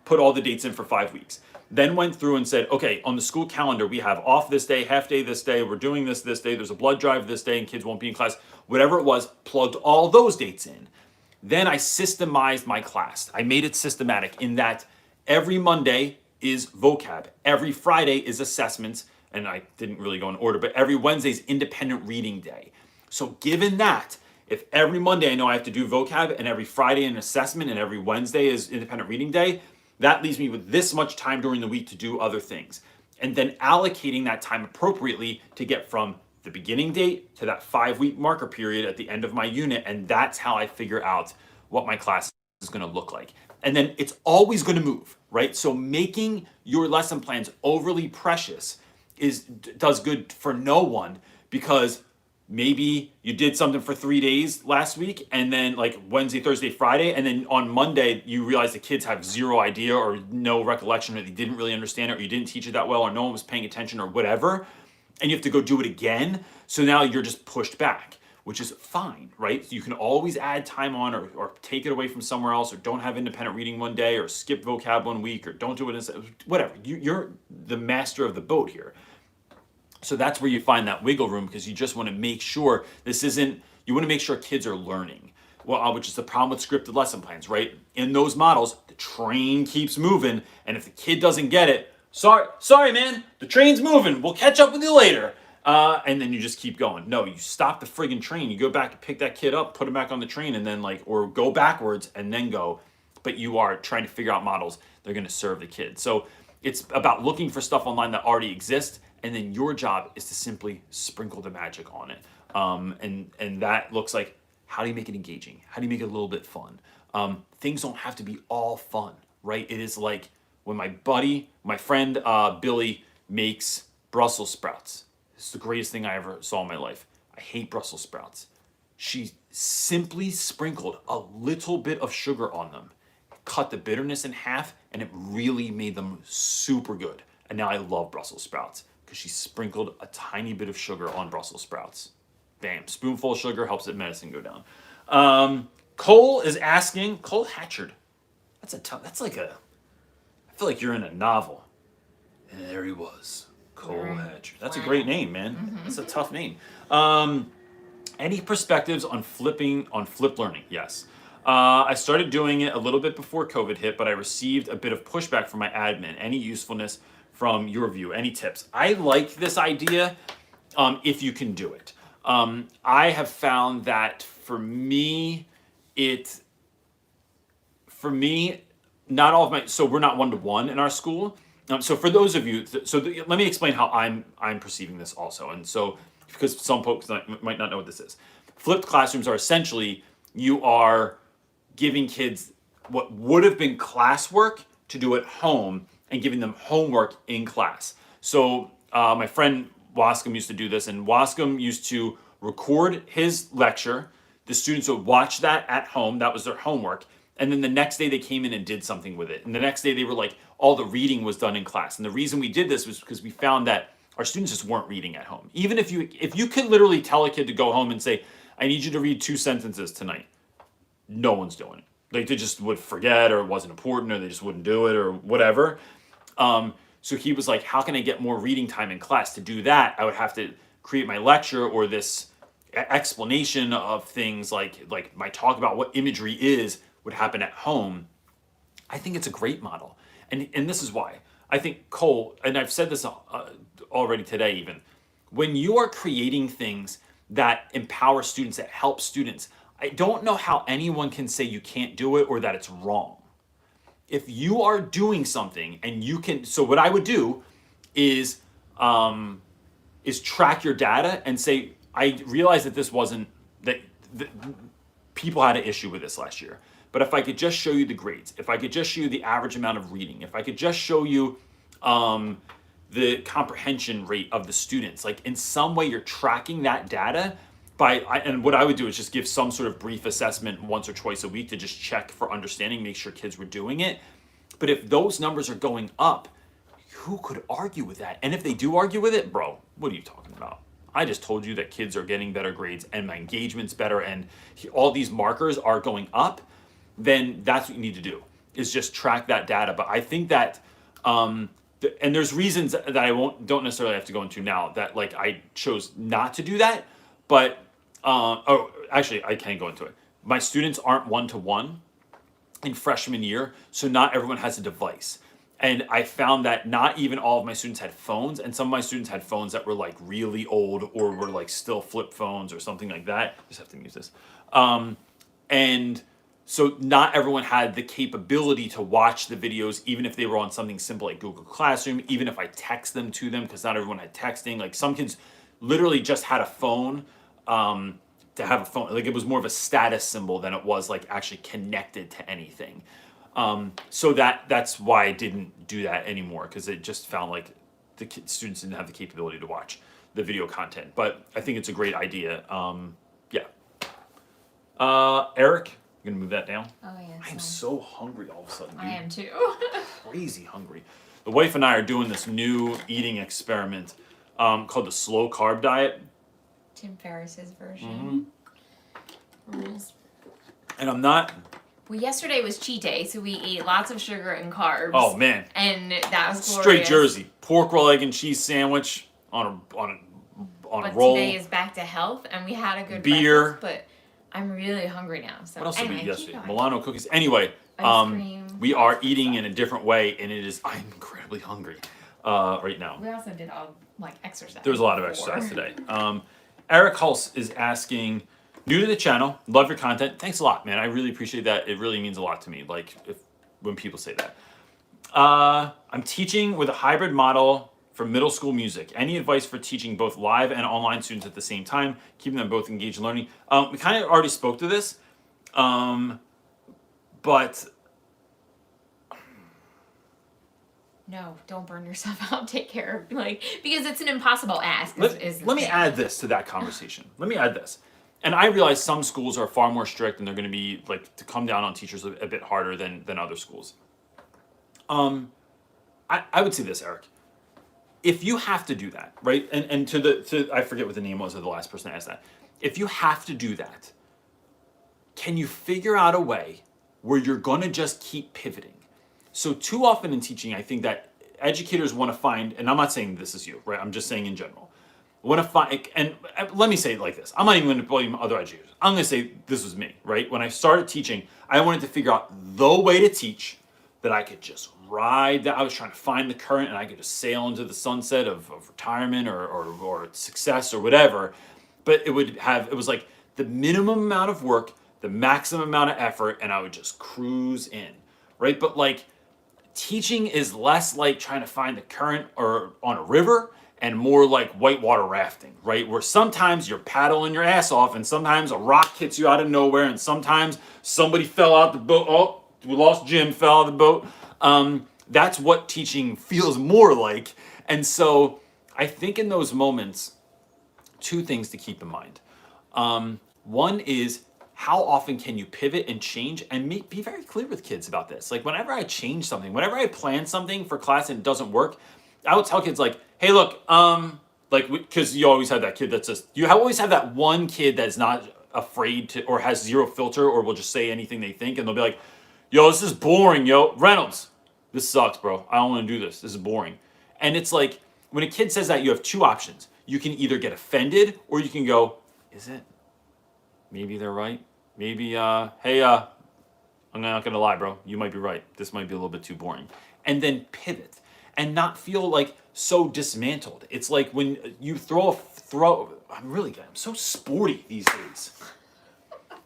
put all the dates in for 5 weeks. Then went through and said, okay, on the school calendar, we have off this day, half day this day, we're doing this day, there's a blood drive this day, and kids won't be in class. Whatever it was, plugged all those dates in. Then I systemized my class. I made it systematic in that every Monday is vocab, every Friday is assessments, and I didn't really go in order, but every Wednesday is independent reading day. So given that, if every Monday I know I have to do vocab, and every Friday an assessment, and every Wednesday is independent reading day, that leaves me with this much time during the week to do other things. And then allocating that time appropriately to get from the beginning date to that 5-week marker period at the end of my unit. And that's how I figure out what my class is going to look like. And then it's always going to move, right? So making your lesson plans overly precious does good for no one, because maybe you did something for 3 days last week, and then like Wednesday, Thursday, Friday, and then on Monday you realize the kids have zero idea or no recollection, or they didn't really understand it, or you didn't teach it that well, or no one was paying attention, or whatever, and you have to go do it again. So now you're just pushed back, which is fine, right? You can always add time on, or take it away from somewhere else, or don't have independent reading one day, or skip vocab 1 week, or don't do it instead, whatever. You're the master of the boat here. So that's where you find that wiggle room, because you just want to make sure you want to make sure kids are learning. Well, which is the problem with scripted lesson plans, right? In those models, the train keeps moving, and if the kid doesn't get it, sorry man, the train's moving, we'll catch up with you later. And then you just keep going. No, you stop the friggin' train, you go back and pick that kid up, put him back on the train, and then or go backwards and then go. But you are trying to figure out models that are going to serve the kid. So it's about looking for stuff online that already exists, and then your job is to simply sprinkle the magic on it. And that looks like, how do you make it engaging? How do you make it a little bit fun? Things don't have to be all fun, right? It is like when my friend Billy makes Brussels sprouts. This is the greatest thing I ever saw in my life. I hate Brussels sprouts. She simply sprinkled a little bit of sugar on them, cut the bitterness in half, and it really made them super good. And now I love Brussels sprouts, because she sprinkled a tiny bit of sugar on Brussels sprouts. Bam, spoonful of sugar helps that medicine go down. Cole is asking, Cole Hatchard. That's like I feel like you're in a novel. And there he was, Cole Hatchard. That's a great name, man. Mm-hmm. That's a tough name. Any perspectives on flipped learning? Yes. I started doing it a little bit before COVID hit, but I received a bit of pushback from my admin. Any usefulness from your view? Any tips? I like this idea if you can do it. I have found that for me, not all of my, so we're not 1-to-1 in our school. So for those of you, let me explain how I'm perceiving this also. And so, because some folks might not know what this is. Flipped classrooms are essentially, you are giving kids what would have been classwork to do at home, and giving them homework in class. So my friend Wascom used to do this, and Wascom used to record his lecture. The students would watch that at home. That was their homework. And then the next day they came in and did something with it. And the next day they were like, all the reading was done in class. And the reason we did this was because we found that our students just weren't reading at home. Even if you could literally tell a kid to go home and say, I need you to read 2 sentences tonight, no one's doing it. Like, they just would forget, or it wasn't important, or they just wouldn't do it, or whatever. So he was like, how can I get more reading time in class? To do that, I would have to create my lecture, or this explanation of things like my talk about what imagery is would happen at home. I think it's a great model. And this is why. I think Cole, and I've said this already today even, when you are creating things that empower students, that help students, I don't know how anyone can say you can't do it or that it's wrong. If you are doing something and you can, so what I would do is track your data and say, I realize that this wasn't, that people had an issue with this last year. But if I could just show you the grades, if I could just show you the average amount of reading, if I could just show you the comprehension rate of the students. Like in some way you're tracking that data and what I would do is just give some sort of brief assessment once or twice a week to just check for understanding, make sure kids were doing it. But if those numbers are going up, who could argue with that? And if they do argue with it, bro, what are you talking about? I just told you that kids are getting better grades and my engagement's better and all these markers are going up, then that's what you need to do, is just track that data. But I think that, and there's reasons that I don't necessarily have to go into now that like I chose not to do that, but, actually I can go into it. My students aren't one-to-one in freshman year, so not everyone has a device. And I found that not even all of my students had phones, and some of my students had phones that were like really old or were like still flip phones or something like that. Just have to mute this. And so not everyone had the capability to watch the videos, even if they were on something simple like Google Classroom, even if I text them to them, because not everyone had texting. Like some kids literally just had a phone to have a phone. Like it was more of a status symbol than it was like actually connected to anything. So that's why I didn't do that anymore, because it just found like the students didn't have the capability to watch the video content. But I think it's a great idea. Yeah. Eric, you're gonna move that down?
Oh yeah.
I am so hungry all of a sudden, dude.
I am too.
Crazy hungry. The wife and I are doing this new eating experiment called the slow carb diet.
Tim Ferriss's version. Rules.
And I'm not.
Well, yesterday was cheat day, so we ate lots of sugar and carbs.
Oh man.
And that was glorious.
Straight Jersey. Pork roll, egg and cheese sandwich on a roll.
But today is back to health, and we had a good
beer.
breakfast, but I'm really hungry now. So
what else
anyway,
did we eat yesterday? Milano cookies. Anyway,
ice cream.
We are eating in a different way, and I'm incredibly hungry right now.
We also did all like exercise.
There was a lot of exercise today. Eric Hulse is asking, new to the channel, love your content. Thanks a lot, man. I really appreciate that. It really means a lot to me. Like when people say that. I'm teaching with a hybrid model for middle school music. Any advice for teaching both live and online students at the same time, keeping them both engaged in learning? We kind of already spoke to this, but
no, don't burn yourself out. Take care of because it's an impossible ask.
Let me add this to that conversation. Let me add this. And I realize some schools are far more strict and they're going to be like to come down on teachers a bit harder than other schools. I would say this, Eric. If you have to do that, right? And to I forget what the name was of the last person that asked that. If you have to do that, can you figure out a way where you're going to just keep pivoting? So too often in teaching, I think that educators want to find, and I'm not saying this is you, right? I'm just saying in general. Want to find, and let me say it like this. I'm not even going to blame other educators. I'm going to say this was me, right? When I started teaching, I wanted to figure out the way to teach that I could just ride that. I was trying to find the current and I could just sail into the sunset of retirement or success or whatever. But it was like the minimum amount of work, the maximum amount of effort, and I would just cruise in, right? But like teaching is less like trying to find the current or on a river and more like whitewater rafting, right? Where sometimes you're paddling your ass off and sometimes a rock hits you out of nowhere and sometimes somebody fell out the boat. Oh, we lost Jim, fell out of the boat. That's what teaching feels more like. And so I think in those moments, two things to keep in mind. One is how often can you pivot and change and be very clear with kids about this. Like whenever I change something, whenever I plan something for class and it doesn't work, I would tell kids like, hey, look, because you always have that kid that's just, always have that one kid that's not afraid to, or has zero filter or will just say anything they think. And they'll be like, yo, this is boring, yo. Reynolds, this sucks, bro. I don't want to do this. This is boring. And it's like, when a kid says that, you have two options. You can either get offended or you can go, is it? Maybe they're right. Maybe, hey, I'm not going to lie, bro. You might be right. This might be a little bit too boring. And then pivot and not feel like so dismantled. It's like when you throw, I'm so sporty these days.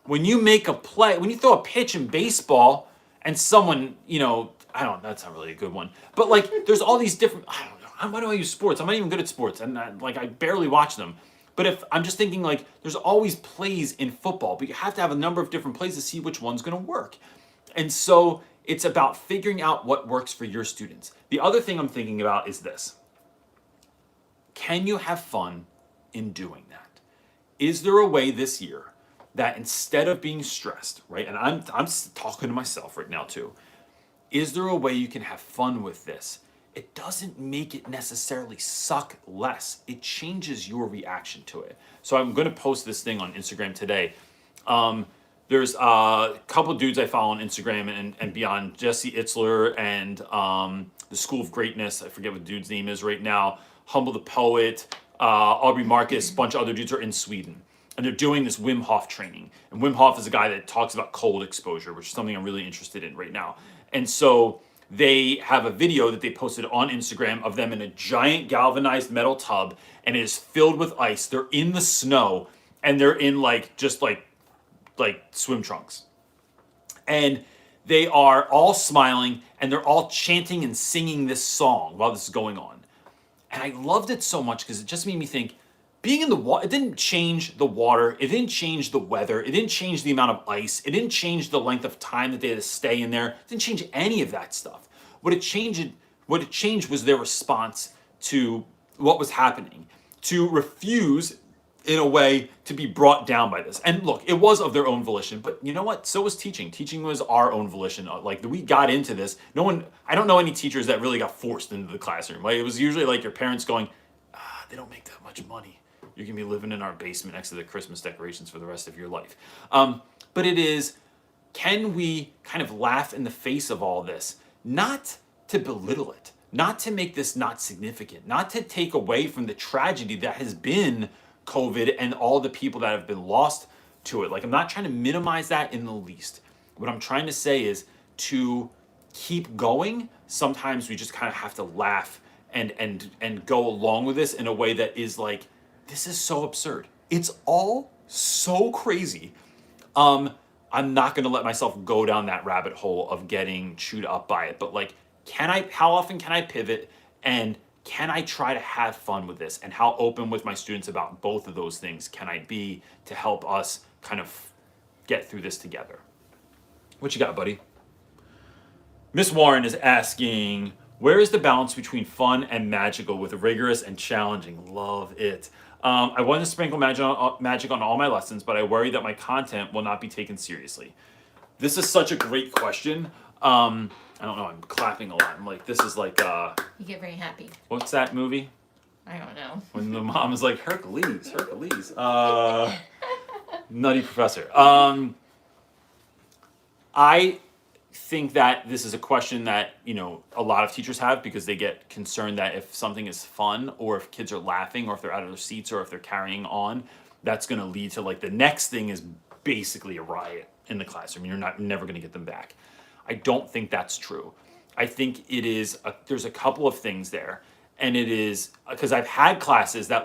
When you make a play, when you throw a pitch in baseball and someone, that's not really a good one. But like, there's all these different, I don't know. Why do I use sports? I'm not even good at sports. And I barely watch them. But if I'm just thinking like, there's always plays in football, but you have to have a number of different plays to see which one's going to work. And so it's about figuring out what works for your students. The other thing I'm thinking about is this. can you have fun in doing that? Is there a way this year that instead of being stressed, right? And I'm talking to myself right now too. Is there a way you can have fun with this? It doesn't make it necessarily suck less. It changes your reaction to it. So I'm going to post this thing on Instagram today. There's a couple of dudes I follow on Instagram and beyond, Jesse Itzler and the School of Greatness. I forget what the dude's name is right now. Humble the Poet, Aubrey Marcus, a bunch of other dudes are in Sweden. And they're doing this Wim Hof training. And Wim Hof is a guy that talks about cold exposure, which is something I'm really interested in right now. And so they have a video that they posted on Instagram of them in a giant galvanized metal tub, and it is filled with ice. They're in the snow, and they're in just swim trunks. And they are all smiling, and they're all chanting and singing this song while this is going on. And I loved it so much because it just made me think, being in the water, it didn't change the water, it didn't change the weather, it didn't change the amount of ice, it didn't change the length of time that they had to stay in there, it didn't change any of that stuff. What it changed was their response to what was happening, to refuse in a way to be brought down by this. And look, it was of their own volition, but you know what? So was teaching. Teaching was our own volition. We got into this. I don't know any teachers that really got forced into the classroom. It was usually your parents going, they don't make that much money. You're going to be living in our basement next to the Christmas decorations for the rest of your life. But it is, can we kind of laugh in the face of all this? Not to belittle it, not to make this not significant, not to take away from the tragedy that has been COVID and all the people that have been lost to it. I'm not trying to minimize that in the least. What I'm trying to say is to keep going, sometimes we just kind of have to laugh and go along with this in a way that is this is so absurd. It's all so crazy. I'm not going to let myself go down that rabbit hole of getting chewed up by it. But how often can I pivot, and can I try to have fun with this? And how open with my students about both of those things can I be to help us kind of get through this together? What you got, buddy? Miss Warren is asking, where is the balance between fun and magical with rigorous and challenging? Love it. I want to sprinkle magic on all my lessons, but I worry that my content will not be taken seriously. This is such a great question. I don't know, I'm clapping a lot. I'm this is
You get very happy.
What's that movie?
I don't know.
When the mom is Hercules. Nutty Professor. I think that this is a question that a lot of teachers have because they get concerned that if something is fun, or if kids are laughing, or if they're out of their seats, or if they're carrying on, that's going to lead to the next thing is basically a riot in the classroom. You're never going to get them back. I don't think that's true. I think it is there's a couple of things there, and it is because I've had classes that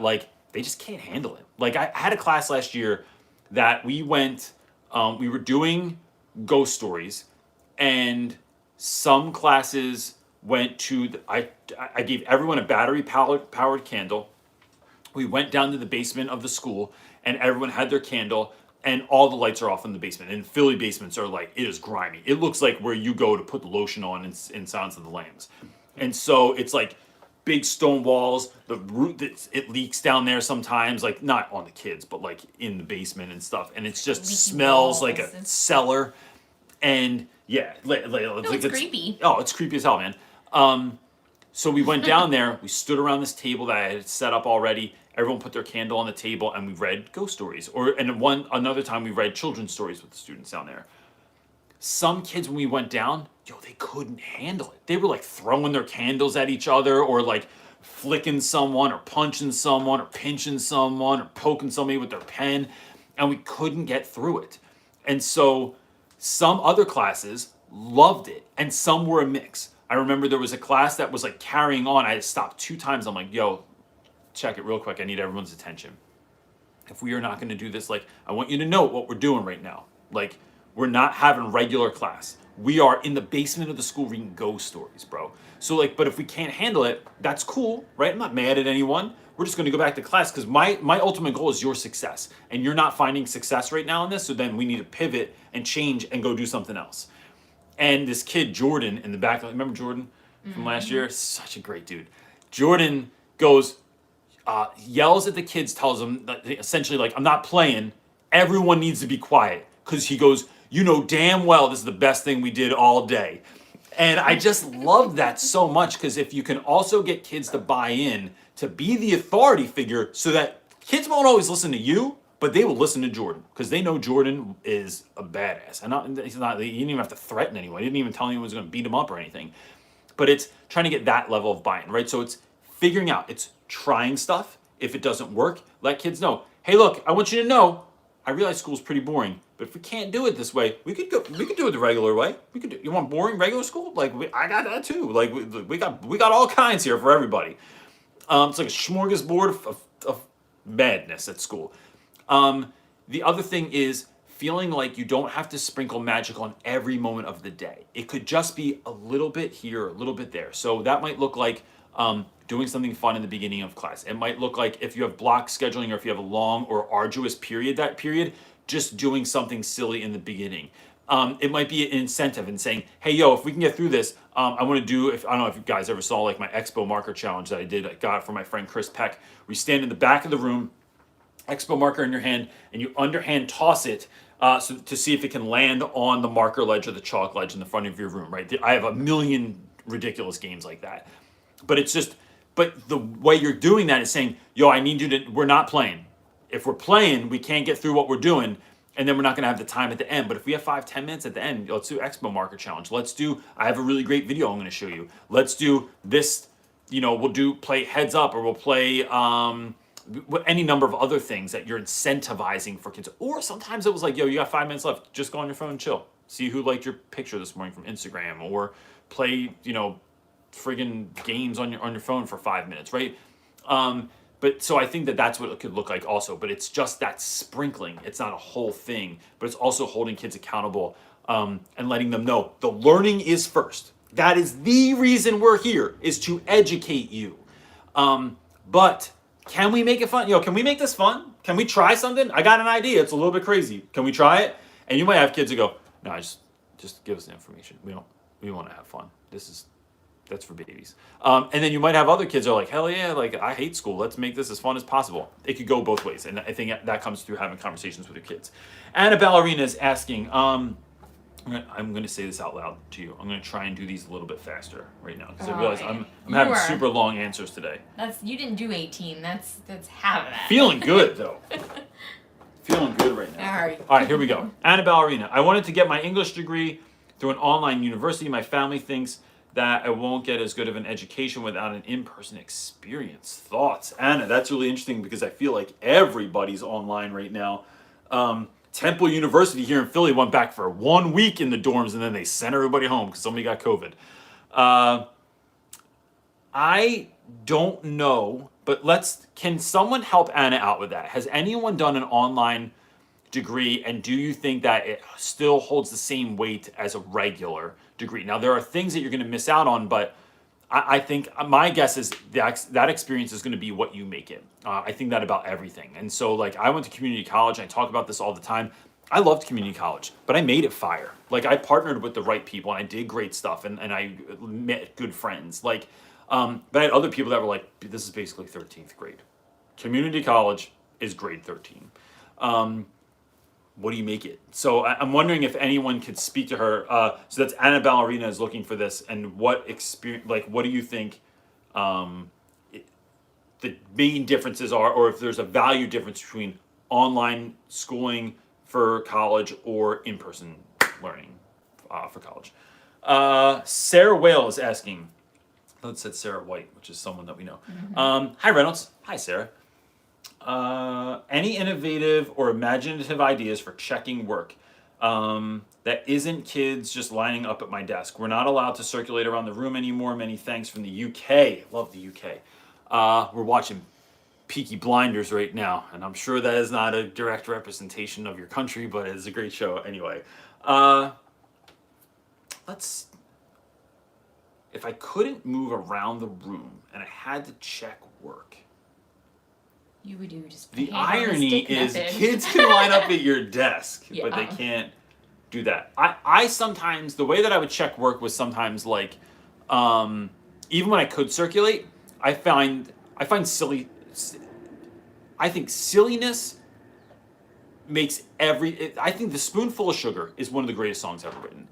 they just can't handle it. I had a class last year that we were doing ghost stories. And some classes went to, I gave everyone a battery powered candle. We went down to the basement of the school, and everyone had their candle, and all the lights are off in the basement. And Philly basements are it is grimy. It looks like where you go to put the lotion on in Silence of the Lambs. And so it's big stone walls. The root, it leaks down there sometimes, not on the kids, but in the basement and stuff. And it just smells like a cellar. And yeah,
it's creepy.
Oh, it's creepy as hell, man. So we went down there. We stood around this table that I had set up already. Everyone put their candle on the table, and we read ghost stories. Another time we read children's stories with the students down there. Some kids, when we went down, they couldn't handle it. They were throwing their candles at each other, or flicking someone, or punching someone, or pinching someone, or poking somebody with their pen, and we couldn't get through it. And so some other classes loved it, and some were a mix. I remember there was a class that was carrying on. I had stopped 2 times. I'm yo, check it real quick. I need everyone's attention. If we are not going to do this, I want you to know what we're doing right now. We're not having regular class. We are in the basement of the school reading ghost stories, bro. So but if we can't handle it, that's cool, right? I'm not mad at anyone. We're just going to go back to class because my ultimate goal is your success. And you're not finding success right now in this, so then we need to pivot and change and go do something else. And this kid, Jordan, in the back, remember Jordan from last year? Such a great dude. Jordan goes, yells at the kids, tells them that essentially like, I'm not playing. Everyone needs to be quiet, because he goes, you know damn well this is the best thing we did all day. And I just love that so much, because if you can also get kids to buy in to be the authority figure, so that kids won't always listen to you, but they will listen to Jordan, because they know Jordan is a badass. And he didn't even have to threaten anyone. He didn't even tell anyone he was going to beat him up or anything. But it's trying to get that level of buy-in, right? So it's figuring out, it's trying stuff. If it doesn't work, let kids know, hey, look, I want you to know, I realize school's pretty boring, but if we can't do it this way, we could do it the regular way. You want boring regular school? Like, I got that too. Like, we got all kinds here for everybody. It's like a smorgasbord of madness at school. The other thing is feeling like you don't have to sprinkle magic on every moment of the day. It could just be a little bit here, a little bit there. So that might look like doing something fun in the beginning of class. It might look like, if you have block scheduling, or if you have a long or arduous period, just doing something silly in the beginning. It might be an incentive and saying, hey, yo, if we can get through this, I want to do, I don't know if you guys ever saw like my Expo marker challenge that I got from my friend Chris Peck. We stand in the back of the room, Expo marker in your hand, and you underhand toss it to see if it can land on the marker ledge or the chalk ledge in the front of your room, right? I have a million ridiculous games like that. But the way you're doing that is saying, yo, I need you to, we're not playing. If we're playing, we can't get through what we're doing, and then we're not going to have the time at the end. But if we have 5-10 minutes at the end, let's do Expo marker challenge. I have a really great video I'm going to show you. Let's do this, we'll play heads up, or we'll play any number of other things that you're incentivizing for kids. Or sometimes it was like, yo, you got 5 minutes left. Just go on your phone and chill. See who liked your picture this morning from Instagram, or play, friggin' games on your phone for 5 minutes, right? But so I think that's what it could look like also. But it's just that sprinkling. It's not a whole thing, but it's also holding kids accountable and letting them know the learning is first. That is the reason we're here, is to educate you. But can we make it fun? Can we make this fun? Can we try something? I got an idea. It's a little bit crazy. Can we try it? And you might have kids who go, no, just give us the information. We want to have fun. That's for babies. And then you might have other kids who are like, hell yeah, like, I hate school. Let's make this as fun as possible. It could go both ways. And I think that comes through having conversations with your kids. Anna Ballerina is asking, I'm going to say this out loud to you. I'm going to try and do these a little bit faster right now, because I realize I'm having super long answers today.
You didn't do 18. That's half of that.
Feeling good, though. Feeling good right now. All right, here we go. Anna Ballerina. I wanted to get my English degree through an online university. My family thinks that I won't get as good of an education without an in-person experience. Thoughts? Anna, that's really interesting, because I feel like everybody's online right now. Temple University here in Philly went back for 1 week in the dorms, and then they sent everybody home because somebody got COVID. I don't know, but can someone help Anna out with that? Has anyone done an online degree, and do you think that it still holds the same weight as a regular degree? Now, there are things that you're going to miss out on, but I think my guess is that experience is going to be what you make it. I think that about everything. And so, like, I went to community college, and I talk about this all the time. I loved community college, but I made it fire. Like, I partnered with the right people, and I did great stuff, and I met good friends. Like, but I had other people that were like, this is basically 13th grade. Community college is grade 13. What do you make it? So I'm wondering if anyone could speak to her. So that's Anna Ballerina is looking for this, and what do you think the main differences are, or if there's a value difference between online schooling for college or in-person learning for college. Sarah Whale is asking, let's say Sarah White, which is someone that we know. Mm-hmm. Hi, Reynolds. Hi, Sarah. Any innovative or imaginative ideas for checking work that isn't kids just lining up at my desk? We're not allowed to circulate around the room anymore. Many thanks from the UK. Love the UK. We're watching Peaky Blinders right now, and I'm sure that is not a direct representation of your country, but it's a great show anyway. If I couldn't move around the room and I had to check work,
you would do just
the irony is kids can line up at your desk, but they can't do that. I sometimes, the way that I would check work was sometimes like, even when I could circulate, I find silly silliness makes I think The Spoonful of Sugar is one of the greatest songs ever written.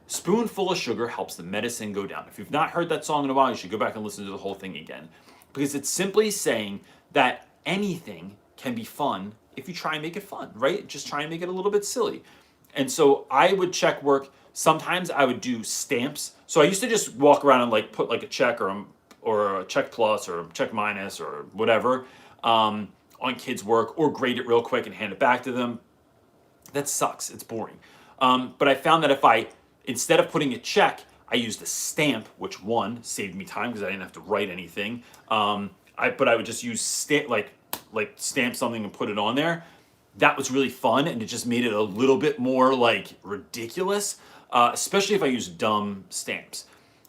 Spoonful of sugar helps the medicine go down. If you've not heard that song in a while, you should go back and listen to the whole thing again. Because it's simply saying that anything can be fun if you try and make it fun, right? Just try and make it a little bit silly. And so I would check work. Sometimes I would do stamps. So I used to just walk around and like put like a check or a check plus or a check minus or whatever on kids' work, or grade it real quick and hand it back to them. That sucks. It's boring. But I found that instead of putting a check, I used a stamp, which saved me time because I didn't have to write anything. But I would just use stamp something and put it on there. That was really fun, and it just made it a little bit more like ridiculous, especially if I use dumb stamps.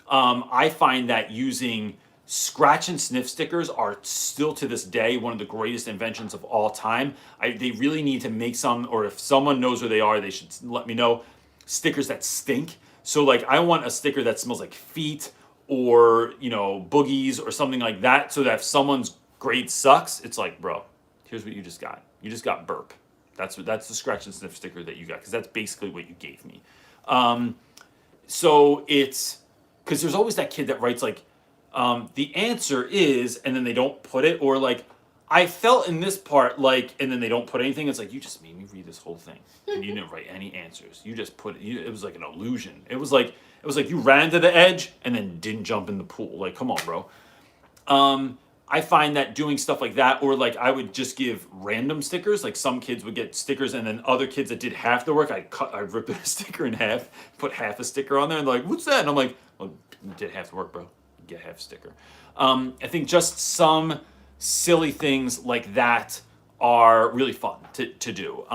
I find that using scratch and sniff stickers are still to this day one of the greatest inventions of all time. They really need to make some, or if someone knows where they are, they should let me know, stickers that stink. So like I want a sticker that smells like feet or, boogies or something like that, so that if someone's grade sucks, it's like, bro, here's what you just got. You just got burp. That's the scratch and sniff sticker that you got, because that's basically what you gave me. So it's because there's always that kid that writes like, the answer is, and then they don't put it, or like, I felt in this part like, and then they don't put anything. It's like, you just made me read this whole thing, and you didn't write any answers. You just put it. It was like an illusion. It was like you ran to the edge and then didn't jump in the pool. Like, come on, bro. I find that doing stuff like that, or like I would just give random stickers. Like some kids would get stickers, and then other kids that did half the work, I'd rip the sticker in half, put half a sticker on there, and they're like, what's that? And I'm like, well, you did half the work, bro. Get half a sticker. I think just some silly things like that are really fun to do.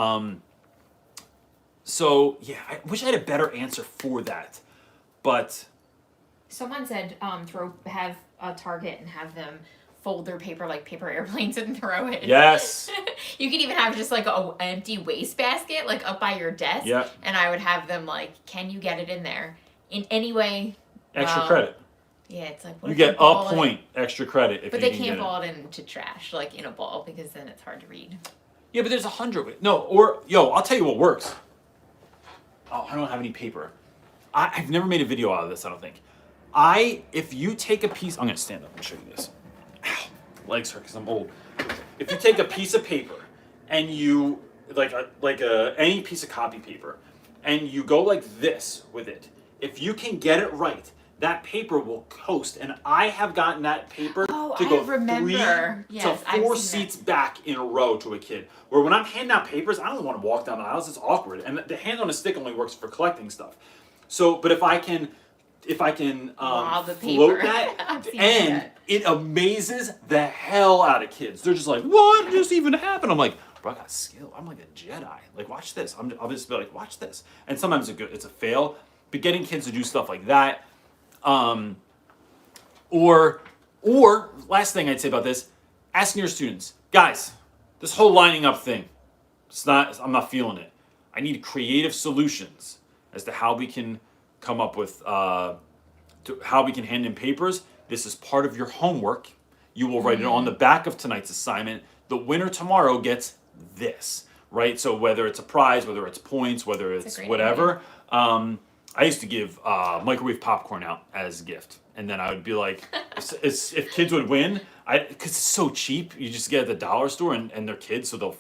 So yeah, I wish I had a better answer for that, but
someone said have a Target and have them fold their paper like paper airplanes and throw it.
Yes.
You could even have just like an empty wastebasket like up by your desk.
Yep.
And I would have them like, can you get it in there in any way?
Extra credit.
Yeah, it's like, what
you
if
get a point extra credit if
but
you
they can't ball it into trash like in a ball, because then it's hard to read.
Yeah, but there's 100. No, or I'll tell you what works. Oh, I don't have any paper. I've never made a video out of this, I don't think. If you take a piece, I'm gonna stand up and show you this. Ow, legs hurt because I'm old. If you take a piece of paper and you any piece of copy paper, and you go like this with it, if you can get it right, that paper will coast. And I have gotten that paper to go 3 to 4 seats back in a row to a kid. Where when I'm handing out papers, I don't want to walk down the aisles. It's awkward. And the hand on a stick only works for collecting stuff. So, but if I can float that, and it amazes the hell out of kids. They're just like, what just even happened? I'm like, bro, I got skill. I'm like a Jedi. Like, watch this. I'll just be like, watch this. And sometimes it's a fail. But getting kids to do stuff like that, or last thing I'd say about this, asking your students, guys, this whole lining up thing, I'm not feeling it. I need creative solutions as to how we can come up with, how we can hand in papers. This is part of your homework. You will write it on the back of tonight's assignment. The winner tomorrow gets this, right? So whether it's a prize, whether it's points, whether it's whatever. I used to give microwave popcorn out as a gift, and then I would be like, if kids would win, because it's so cheap, you just get it at the dollar store, and they're kids, so they'll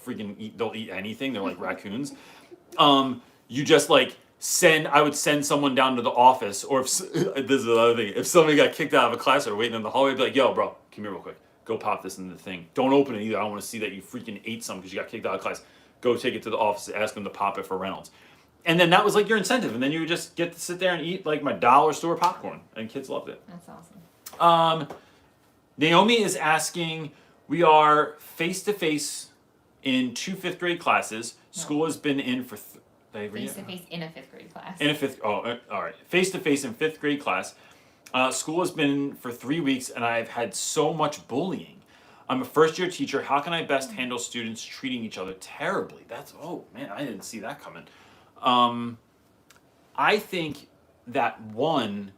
eat anything. They're like raccoons. You just like I would send someone down to the office, or this is another thing. If somebody got kicked out of a class or waiting in the hallway, I'd be like, yo, bro, come here real quick. Go pop this in the thing. Don't open it either. I don't want to see that you freaking ate some because you got kicked out of class. Go take it to the office, ask them to pop it for Reynolds. And then that was like your incentive. And then you would just get to sit there and eat like my dollar store popcorn. And kids loved it.
That's awesome.
Naomi is asking, we are face-to-face in 2 5th grade classes. School has been in for...
Face-to-face in a 5th grade class.
All right. Face-to-face in 5th grade class. School has been for 3 weeks, and I've had so much bullying. I'm a first-year teacher. How can I best handle students treating each other terribly? Oh, man, I didn't see that coming. I think that, one,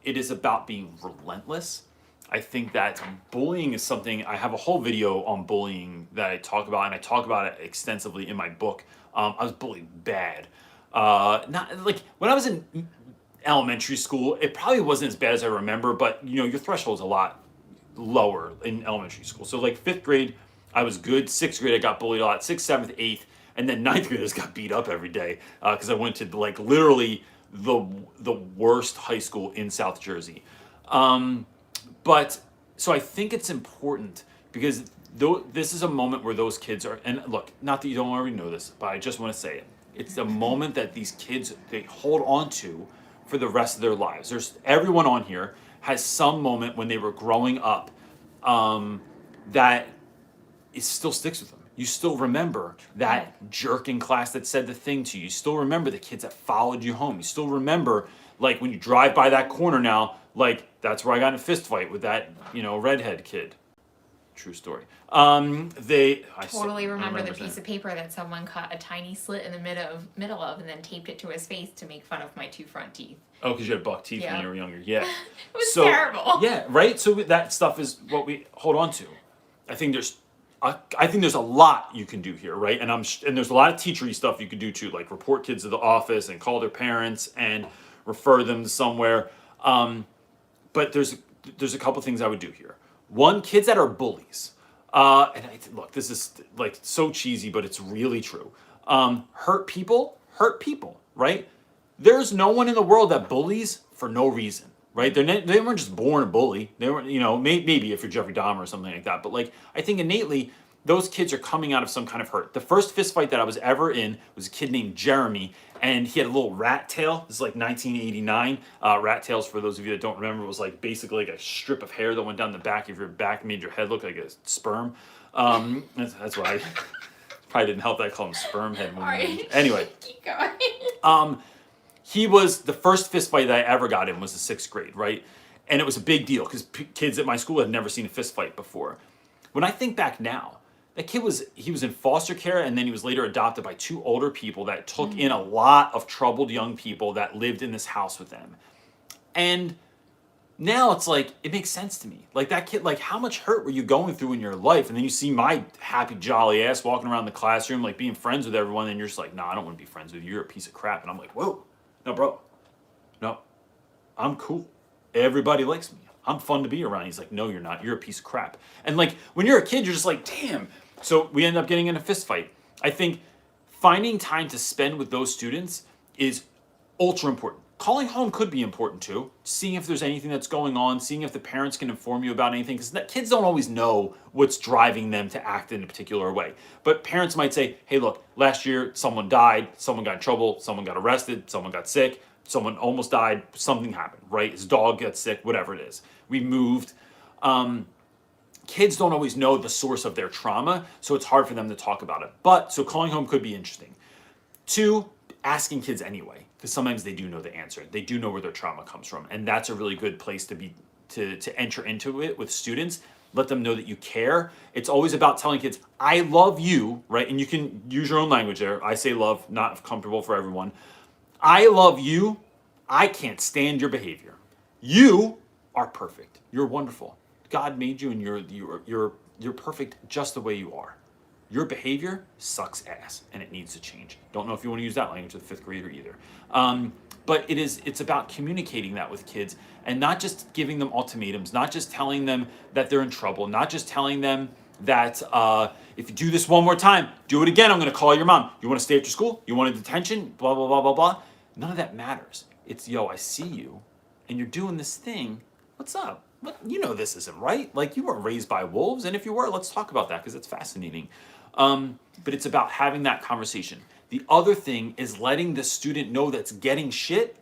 it is about being relentless. I think that bullying is something, I have a whole video on bullying that I talk about, and I talk about it extensively in my book. I was bullied bad. Not like when I was in elementary school, it probably wasn't as bad as I remember, but you know, your threshold is a lot lower in elementary school. So like 5th grade, I was good. 6th grade, I got bullied a lot. 6th, 7th, 8th, and then 9th grade, I just got beat up every day because I went to like literally the worst high school in South Jersey. But so I think it's important because this is a moment where those kids are, and look, not that you don't already know this, but I just want to say it. It's a moment that these kids, they hold on to for the rest of their lives. Everyone on here has some moment when they were growing up that it still sticks with them. You still remember that jerk in class that said the thing to you. You still remember the kids that followed you home. You still remember, like, when you drive by that corner now, like, that's where I got in a fist fight with that, you know, redhead kid. True story. I
totally remember the piece of paper that someone cut a tiny slit in the middle of and then taped it to his face to make fun of my 2 front teeth.
Oh, because you had buck teeth when you were younger. Yeah.
It was terrible.
Yeah, right? So that stuff is what we hold on to. I think there's a lot you can do here, right? And there's a lot of teachery stuff you can do too, like report kids to the office and call their parents and refer them to somewhere. But there's a couple things I would do here. One, kids that are bullies. Look, this is like so cheesy, but it's really true. Hurt people, right? There's no one in the world that bullies for no reason, right? They weren't just born a bully. They were, you know, maybe if you're Jeffrey Dahmer or something like that. But like, I think innately, those kids are coming out of some kind of hurt. The first fist fight that I was ever in was a kid named Jeremy, and he had a little rat tail. This is like 1989. Rat tails, for those of you that don't remember, was like basically like a strip of hair that went down the back of your back, made your head look like a sperm. That's why I probably didn't help that I call him sperm head. Anyway.
Keep going.
He was the first fist fight that I ever got in was the 6th grade, right? And it was a big deal because kids at my school had never seen a fist fight before. When I think back now, that kid was in foster care, and then he was later adopted by 2 older people that took in a lot of troubled young people that lived in this house with them. And now it's like, it makes sense to me. Like that kid, like how much hurt were you going through in your life? And then you see my happy, jolly ass walking around the classroom, like being friends with everyone, and you're just like, nah, I don't want to be friends with you. You're a piece of crap. And I'm like, whoa, no, bro. No, I'm cool. Everybody likes me. I'm fun to be around. He's like, no, you're not. You're a piece of crap. And like, when you're a kid, you're just like, damn. So we end up getting in a fist fight. I think finding time to spend with those students is ultra important. Calling home could be important too. Seeing if there's anything that's going on, seeing if the parents can inform you about anything, because kids don't always know what's driving them to act in a particular way. But parents might say, hey, look, last year someone died, someone got in trouble, someone got arrested, someone got sick, someone almost died, something happened, right? His dog got sick, whatever it is. We moved. Kids don't always know the source of their trauma, so it's hard for them to talk about it. But, so calling home could be interesting. 2, asking kids anyway, because sometimes they do know the answer. They do know where their trauma comes from, and that's a really good place to enter into it with students. Let them know that you care. It's always about telling kids, I love you, right? And you can use your own language there. I say love, not comfortable for everyone. I love you. I can't stand your behavior. You are perfect. You're wonderful. God made you, and you're perfect just the way you are. Your behavior sucks ass, and it needs to change. Don't know if you want to use that language with the 5th grader either. But it's about communicating that with kids, and not just giving them ultimatums, not just telling them that they're in trouble, not just telling them that if you do this one more time, do it again, I'm going to call your mom. You want to stay after school? You want a detention? Blah, blah, blah, blah, blah. None of that matters. It's, yo, I see you, and you're doing this thing. What's up? You know this isn't right. Like, you weren't raised by wolves, and if you were, let's talk about that because it's fascinating. But it's about having that conversation. The other thing is letting the student know that's getting shit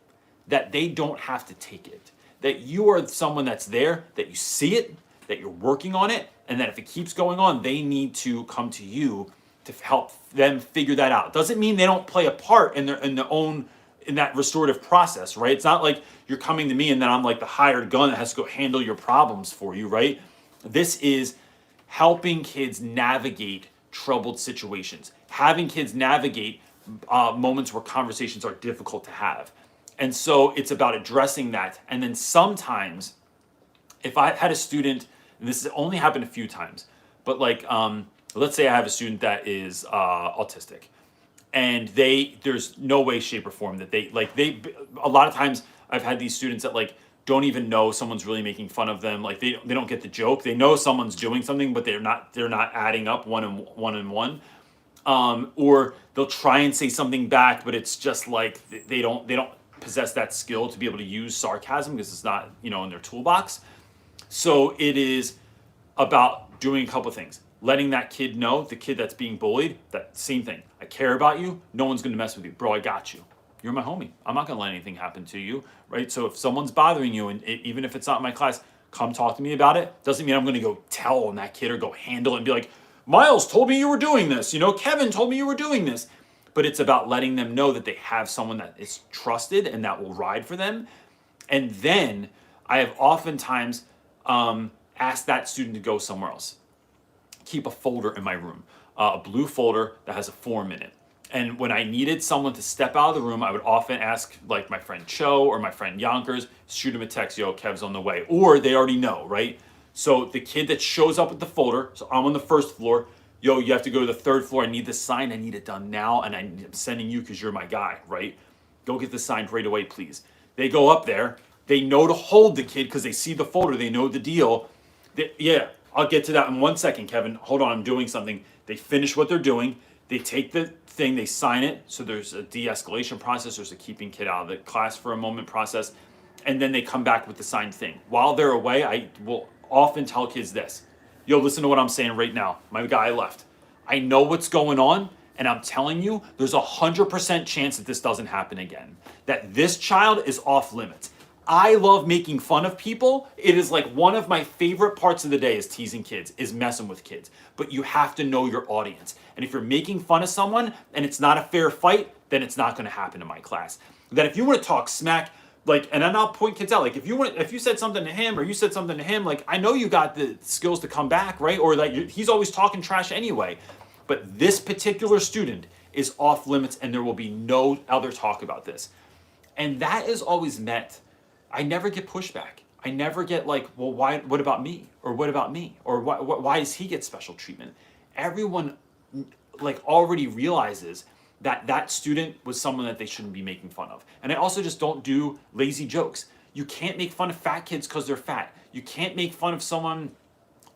that they don't have to take it. That you are someone that's there, that you see it, that you're working on it, and that if it keeps going on, they need to come to you to help them figure that out. Doesn't mean they don't play a part in that restorative process, right? It's not like you're coming to me and then I'm like the hired gun that has to go handle your problems for you, right? This is helping kids navigate troubled situations, having kids navigate moments where conversations are difficult to have. And so it's about addressing that. And then sometimes if I had a student, and this has only happened a few times, but like, let's say I have a student that is autistic, and there's no way, shape, or form that a lot of times I've had these students that like don't even know someone's really making fun of them. Like they don't get the joke. They know someone's doing something, but they're not adding up one and one. Or they'll try and say something back, but it's just like they don't possess that skill to be able to use sarcasm because it's not, in their toolbox. So it is about doing a couple of things. Letting that kid know, the kid that's being bullied, that same thing. I care about you. No one's going to mess with you. Bro, I got you. You're my homie. I'm not going to let anything happen to you, right? So if someone's bothering you, and even if it's not in my class, come talk to me about it. Doesn't mean I'm going to go tell on that kid or go handle it and be like, Miles told me you were doing this. Kevin told me you were doing this. But it's about letting them know that they have someone that is trusted and that will ride for them. And then I have oftentimes asked that student to go somewhere else. Keep a folder in my room, a blue folder that has a form in it. And when I needed someone to step out of the room, I would often ask like my friend Cho or my friend Yonkers, shoot him a text, yo, Kev's on the way. Or they already know, right? So the kid that shows up with the folder, so I'm on the first floor, yo, you have to go to the third floor. I need this signed. I need it done now. And I'm sending you because you're my guy, right? Go get this signed right away, please. They go up there. They know to hold the kid because they see the folder. They know the deal. Yeah, I'll get to that in 1 second, Kevin. Hold on, I'm doing something. They finish what they're doing. They take the thing, they sign it. So there's a de-escalation process. There's a keeping kid out of the class for a moment process. And then they come back with the signed thing. While they're away, I will often tell kids this. Yo, listen to what I'm saying right now. My guy left. I know what's going on, and I'm telling you, there's 100% chance that this doesn't happen again. That this child is off limits. I love making fun of people. It is like one of my favorite parts of the day is teasing kids, is messing with kids. But you have to know your audience. And if you're making fun of someone and it's not a fair fight, then it's not going to happen in my class. That if you want to talk smack, like, and then I'll point kids out, like if you said something to him or you said something to him, like I know you got the skills to come back, right? Or like he's always talking trash anyway. But this particular student is off limits and there will be no other talk about this. And that is always met. I never get pushback. I never get like, well, why? What about me? Or what about me? Or why does he get special treatment? Everyone like already realizes that that student was someone that they shouldn't be making fun of. And I also just don't do lazy jokes. You can't make fun of fat kids because they're fat. You can't make fun of someone's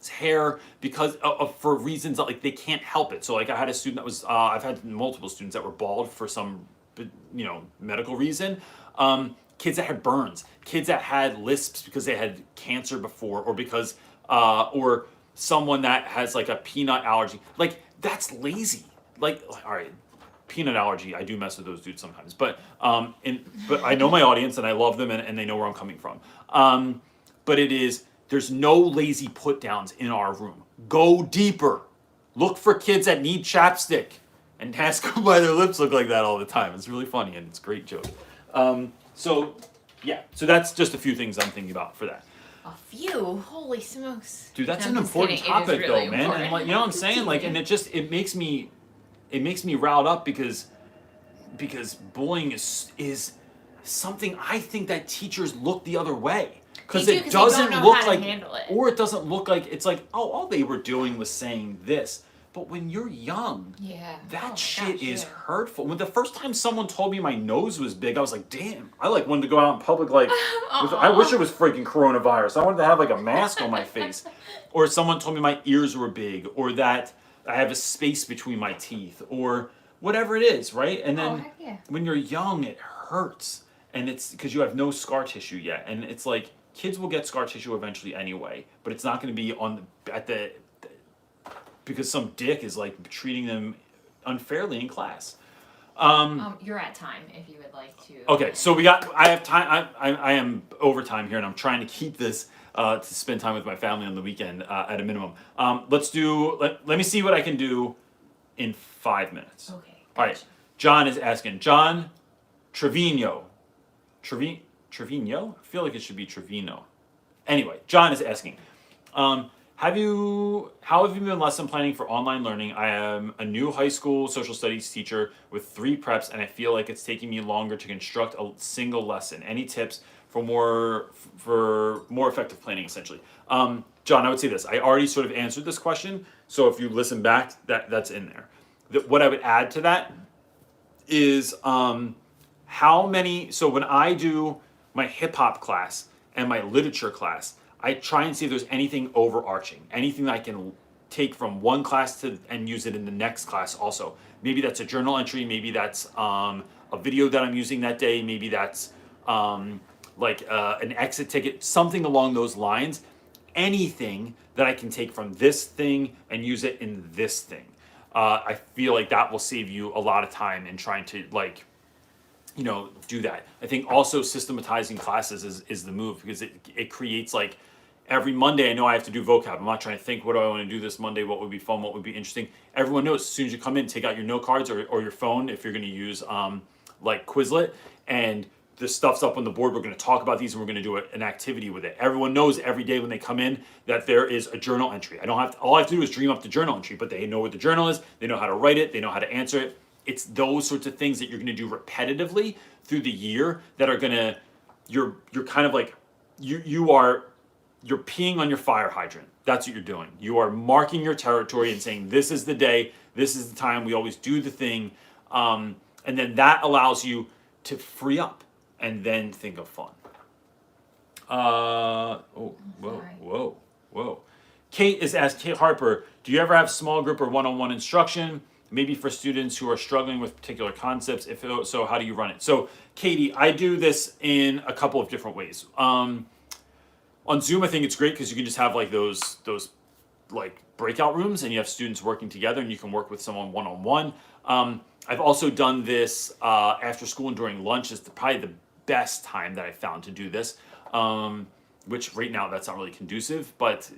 hair because for reasons that like they can't help it. So like I had a student that was, I've had multiple students that were bald for some, medical reason. Kids that had burns, kids that had lisps because they had cancer before, or because, or someone that has like a peanut allergy. Like that's lazy. Like, all right, peanut allergy, I do mess with those dudes sometimes, but I know my audience and I love them and they know where I'm coming from. But there's no lazy put downs in our room. Go deeper. Look for kids that need chapstick and ask them why their lips look like that all the time. It's really funny and it's a great joke. So that's just a few things I'm thinking about for that.
A few? Holy smokes.
Dude, that's an important topic really though, man. Important. And like, you know what I'm saying? Like, and it makes me riled up because bullying is something I think that teachers look the other way. Because it doesn't look like, or it doesn't look like, it's like, oh, all they were doing was saying this. But when you're young, that shit is hurtful. When the first time someone told me my nose was big, I was like, damn. I like wanted to go out in public like, I wish it was freaking coronavirus. I wanted to have like a mask on my face. Or someone told me my ears were big, or that I have a space between my teeth, or whatever it is, right? And then when you're young, it hurts. And it's because you have no scar tissue yet. And it's like, kids will get scar tissue eventually anyway, but it's not going to be because some dick is like treating them unfairly in class.
You're at time if you would like to.
Okay, so I have time. I am overtime here, and I'm trying to keep this to spend time with my family on the weekend at a minimum. Let me see what I can do in 5 minutes.
Okay. Gotcha.
All right. John is asking. John Trevino. Trevino? I feel like it should be Trevino. Anyway, John is asking. how have you been lesson planning for online learning? I am a new high school social studies teacher with 3 preps, and I feel like it's taking me longer to construct a single lesson. Any tips for more effective planning, essentially? John, I would say this. I already sort of answered this question, so if you listen back, that's in there. What I would add to that is how many. So when I do my hip hop class and my literature class, I try and see if there's anything overarching, anything that I can take from one class and use it in the next class also. Maybe that's a journal entry, maybe that's a video that I'm using that day, maybe that's an exit ticket, something along those lines. Anything that I can take from this thing and use it in this thing. I feel like that will save you a lot of time in trying to do that. I think also systematizing classes is the move, because it creates like every Monday I know I have to do vocab. I'm not trying to think, what do I want to do this Monday? What would be fun? What would be interesting? Everyone knows as soon as you come in, take out your note cards or your phone if you're going to use like Quizlet, and the stuff's up on the board. We're going to talk about these and we're going to do an activity with it. Everyone knows every day when they come in that there is a journal entry. All I have to do is dream up the journal entry, but they know what the journal is. They know how to write it. They know how to answer it. It's those sorts of things that you're going to do repetitively through the year that are going to, you're kind of like, you're peeing on your fire hydrant. That's what you're doing. You are marking your territory and saying, this is the day, this is the time, we always do the thing. And then that allows you to free up and then think of fun. Whoa. Kate Harper, do you ever have small group or one-on-one instruction? Maybe for students who are struggling with particular concepts. If so, how do you run it? So, Katie, I do this in a couple of different ways. On Zoom, I think it's great because you can just have like those like breakout rooms, and you have students working together, and you can work with someone one-on-one. I've also done this after school and during lunch. Is probably the best time that I found to do this. Which right now that's not really conducive, but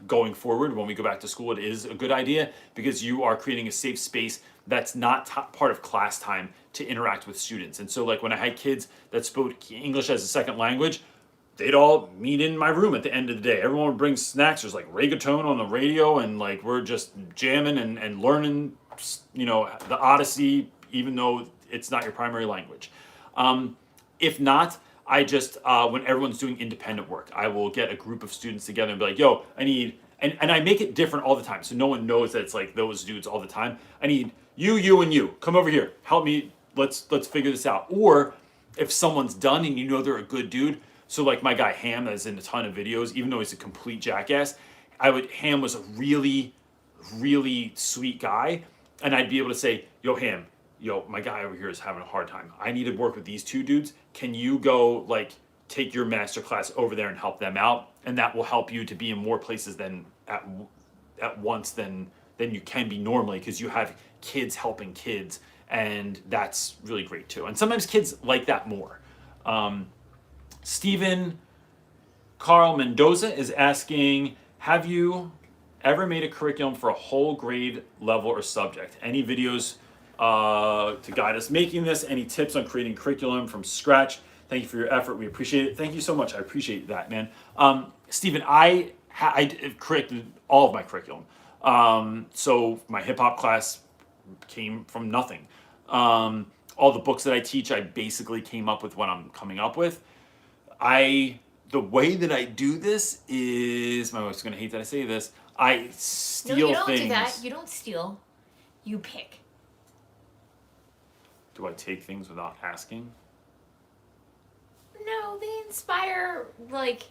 going forward when we go back to school, it is a good idea because you are creating a safe space that's not part of class time to interact with students. And so like when I had kids that spoke English as a second language, they'd all meet in my room at the end of the day. Everyone would bring snacks. There's like reggaeton on the radio, and like we're just jamming and learning, the Odyssey, even though it's not your primary language. If not, I just, when everyone's doing independent work, I will get a group of students together and be like, yo, I need, and I make it different all the time. So no one knows that it's like those dudes all the time. I need you, and you. Come over here. Help me. Let's figure this out. Or if someone's done and they're a good dude. So like my guy Ham that's in a ton of videos, even though he's a complete jackass, Ham was a really, really sweet guy. And I'd be able to say, yo, Ham, my guy over here is having a hard time. I need to work with these 2 dudes. Can you go like take your master class over there and help them out? And that will help you to be in more places than at once than you can be normally, because you have kids helping kids, and that's really great too. And sometimes kids like that more. Stephen Carl Mendoza is asking, have you ever made a curriculum for a whole grade level or subject? Any videos to guide us making this? Any tips on creating curriculum from scratch? Thank you for your effort. We appreciate it. Thank you so much. I appreciate that, man. Stephen, I created all of my curriculum. So my hip hop class came from nothing. All the books that I teach, I basically came up with what I'm coming up with. The way that I do this is, my wife's going to hate that I say this, I steal things. No, you don't do that.
You don't steal. You pick.
Do I take things without asking?
No, they inspire, like...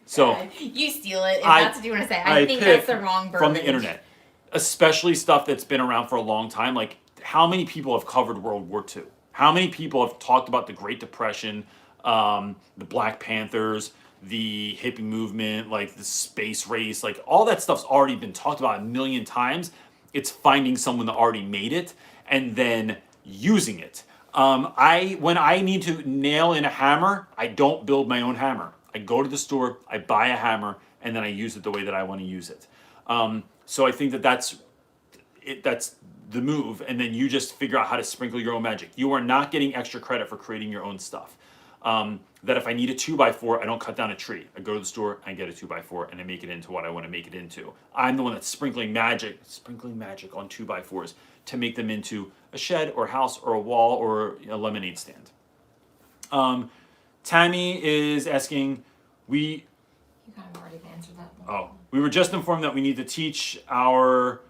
So
you steal it, if that's what you want to say. I think that's the wrong verbiage.
From the internet. Especially stuff that's been around for a long time. Like, how many people have covered World War II? How many people have talked about the Great Depression, the Black Panthers, the hippie movement, like the space race, like all that stuff's already been talked about a million times. It's finding someone that already made it and then using it. When I need to nail in a hammer, I don't build my own hammer. I go to the store, I buy a hammer, and then I use it the way that I want to use it. So I think that's the move, and then you just figure out how to sprinkle your own magic. You are not getting extra credit for creating your own stuff. That if I need a 2x4, I don't cut down a tree. I go to the store, I get a 2x4, and I make it into what I want to make it into. I'm the one that's sprinkling magic on 2x4s to make them into a shed or a house or a wall or a lemonade stand. Tammy is asking,
You kind of already answered that one.
we were just informed that we need to teach our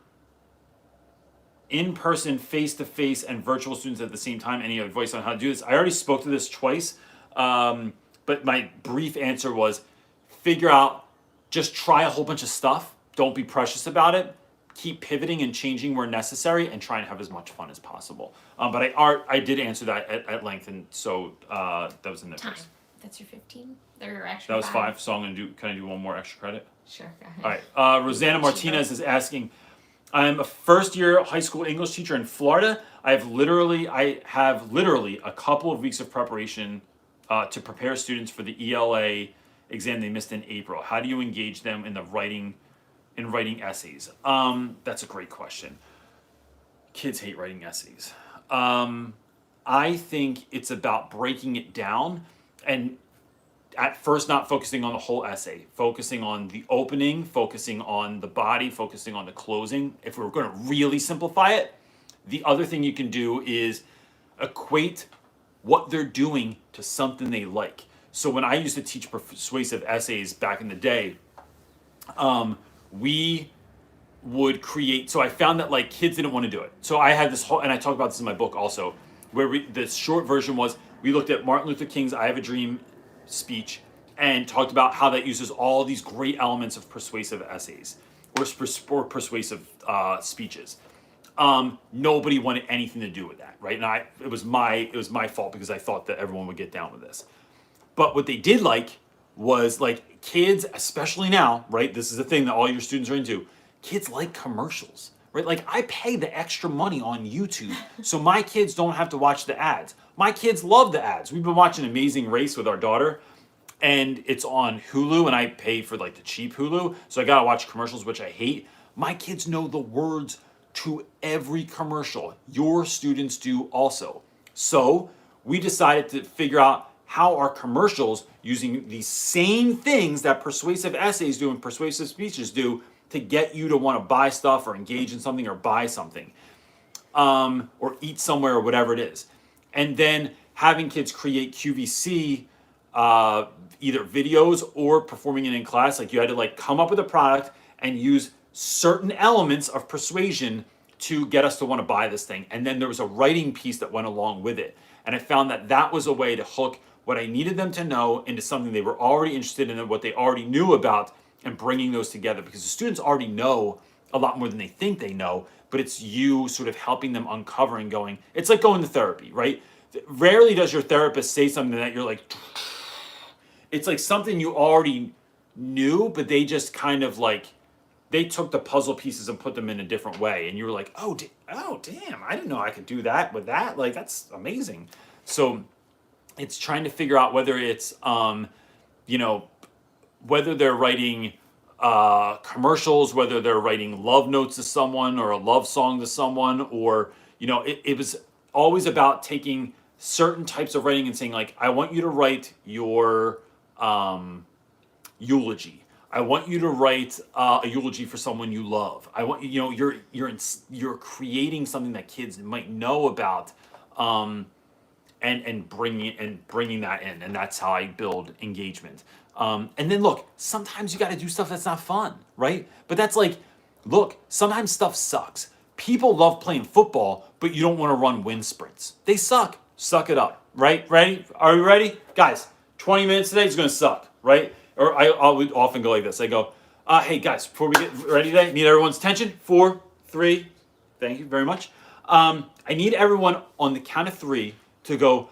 in-person, face-to-face, and virtual students at the same time. Any advice on how to do this? I already spoke to this twice, but my brief answer was figure out, just try a whole bunch of stuff. Don't be precious about it. Keep pivoting and changing where necessary, and try and have as much fun as possible. But I did answer that at length, and so that was in the
Time.
quiz.
That's your 15? Or extra
That was 5, so can I do one more extra credit?
Sure, go ahead.
All right. Rosanna Martinez is asking, I'm a first-year high school English teacher in Florida. I have literally a couple of weeks of preparation to prepare students for the ELA exam they missed in April. How do you engage them in writing essays? That's a great question. Kids hate writing essays. I think it's about breaking it down and at first not focusing on the whole essay, focusing on the opening, focusing on the body, focusing on the closing. If we're going to really simplify it, the other thing you can do is equate what they're doing to something they like. So when I used to teach persuasive essays back in the day, we would create, so I found that like kids didn't want to do it. So I had this whole, and I talk about this in my book also, where the short version was, we looked at Martin Luther King's I Have a Dream speech and talked about how that uses all these great elements of persuasive essays or persuasive speeches. Nobody wanted anything to do with that, right? And it was my fault because I thought that everyone would get down with this. But what they did like was like kids, especially now, right? This is the thing that all your students are into. Kids like commercials, right? Like I pay the extra money on YouTube so my kids don't have to watch the ads. My kids love the ads. We've been watching Amazing Race with our daughter, and it's on Hulu, and I pay for like the cheap Hulu, so I gotta watch commercials, which I hate. My kids know the words to every commercial. Your students do also. So we decided to figure out how our commercials, using the same things that persuasive essays do and persuasive speeches do, to get you to want to buy stuff or engage in something or buy something, or eat somewhere or whatever it is. And then having kids create QVC, either videos or performing it in class. Like you had to like come up with a product and use certain elements of persuasion to get us to want to buy this thing. And then there was a writing piece that went along with it. And I found that that was a way to hook what I needed them to know into something they were already interested in and what they already knew about, and bringing those together, because the students already know a lot more than they think they know, but it's you sort of helping them uncover and going, it's like going to therapy, right? Rarely does your therapist say something that you're like, it's like something you already knew, but they just kind of like, they took the puzzle pieces and put them in a different way. And you were like, oh damn, I didn't know I could do that with that. Like, that's amazing. So it's trying to figure out whether it's, whether they're writing commercials, whether they're writing love notes to someone or a love song to someone, or, it was always about taking certain types of writing and saying like, I want you to write your eulogy. I want you to write a eulogy for someone you love. I want you're creating something that kids might know about, and bringing that in, and that's how I build engagement. And then look, sometimes you got to do stuff that's not fun, right? But that's like, look, sometimes stuff sucks. People love playing football, but you don't want to run wind sprints. They suck. Suck it up, right? Ready? Are you ready? Guys, 20 minutes today is going to suck, right? Or I would often go like this. I go, hey guys, before we get ready today, need everyone's attention. 4, 3, thank you very much. I need everyone on the count of 3 to go,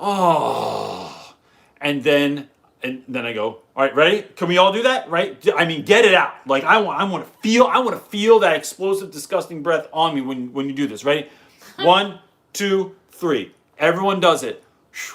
oh, and then I go, all right, ready? Can we all do that? Right? I mean, get it out. Like I want to feel that explosive, disgusting breath on me when you do this. Ready? 1, 2, 3. Everyone does it.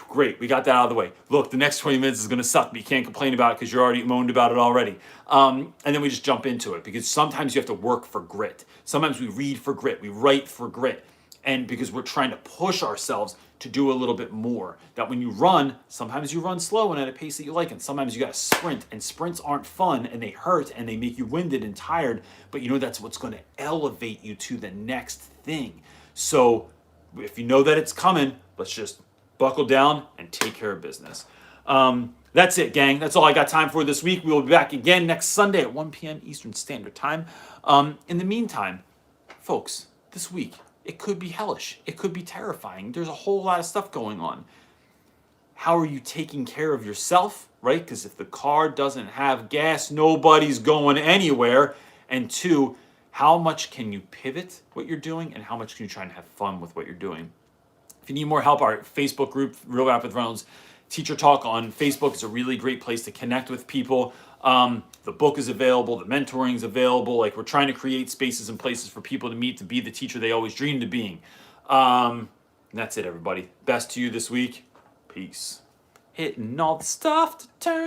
Great, we got that out of the way. Look, the next 20 minutes is going to suck, but you can't complain about it because you're already moaned about it already. And then we just jump into it, because sometimes you have to work for grit. Sometimes we read for grit. We write for grit. And because we're trying to push ourselves to do a little bit more. That when you run, sometimes you run slow and at a pace that you like, and sometimes you got to sprint, and sprints aren't fun and they hurt and they make you winded and tired, but you know that's what's going to elevate you to the next thing. So if you know that it's coming, let's just buckle down and take care of business. That's it, gang. That's all I got time for this week. We will be back again next Sunday at 1 p.m. Eastern Standard Time. In the meantime, folks, this week, it could be hellish. It could be terrifying. There's a whole lot of stuff going on. How are you taking care of yourself, right? Because if the car doesn't have gas, nobody's going anywhere. And two, how much can you pivot what you're doing and how much can you try and have fun with what you're doing? If you need more help, our Facebook group, Real Rap With Reynolds Teacher Talk on Facebook is a really great place to connect with people. The book is available, the mentoring is available. Like, we're trying to create spaces and places for people to meet, to be the teacher they always dreamed of being. And that's it, everybody. Best to you this week. Peace. Hitting all the stuff to turn.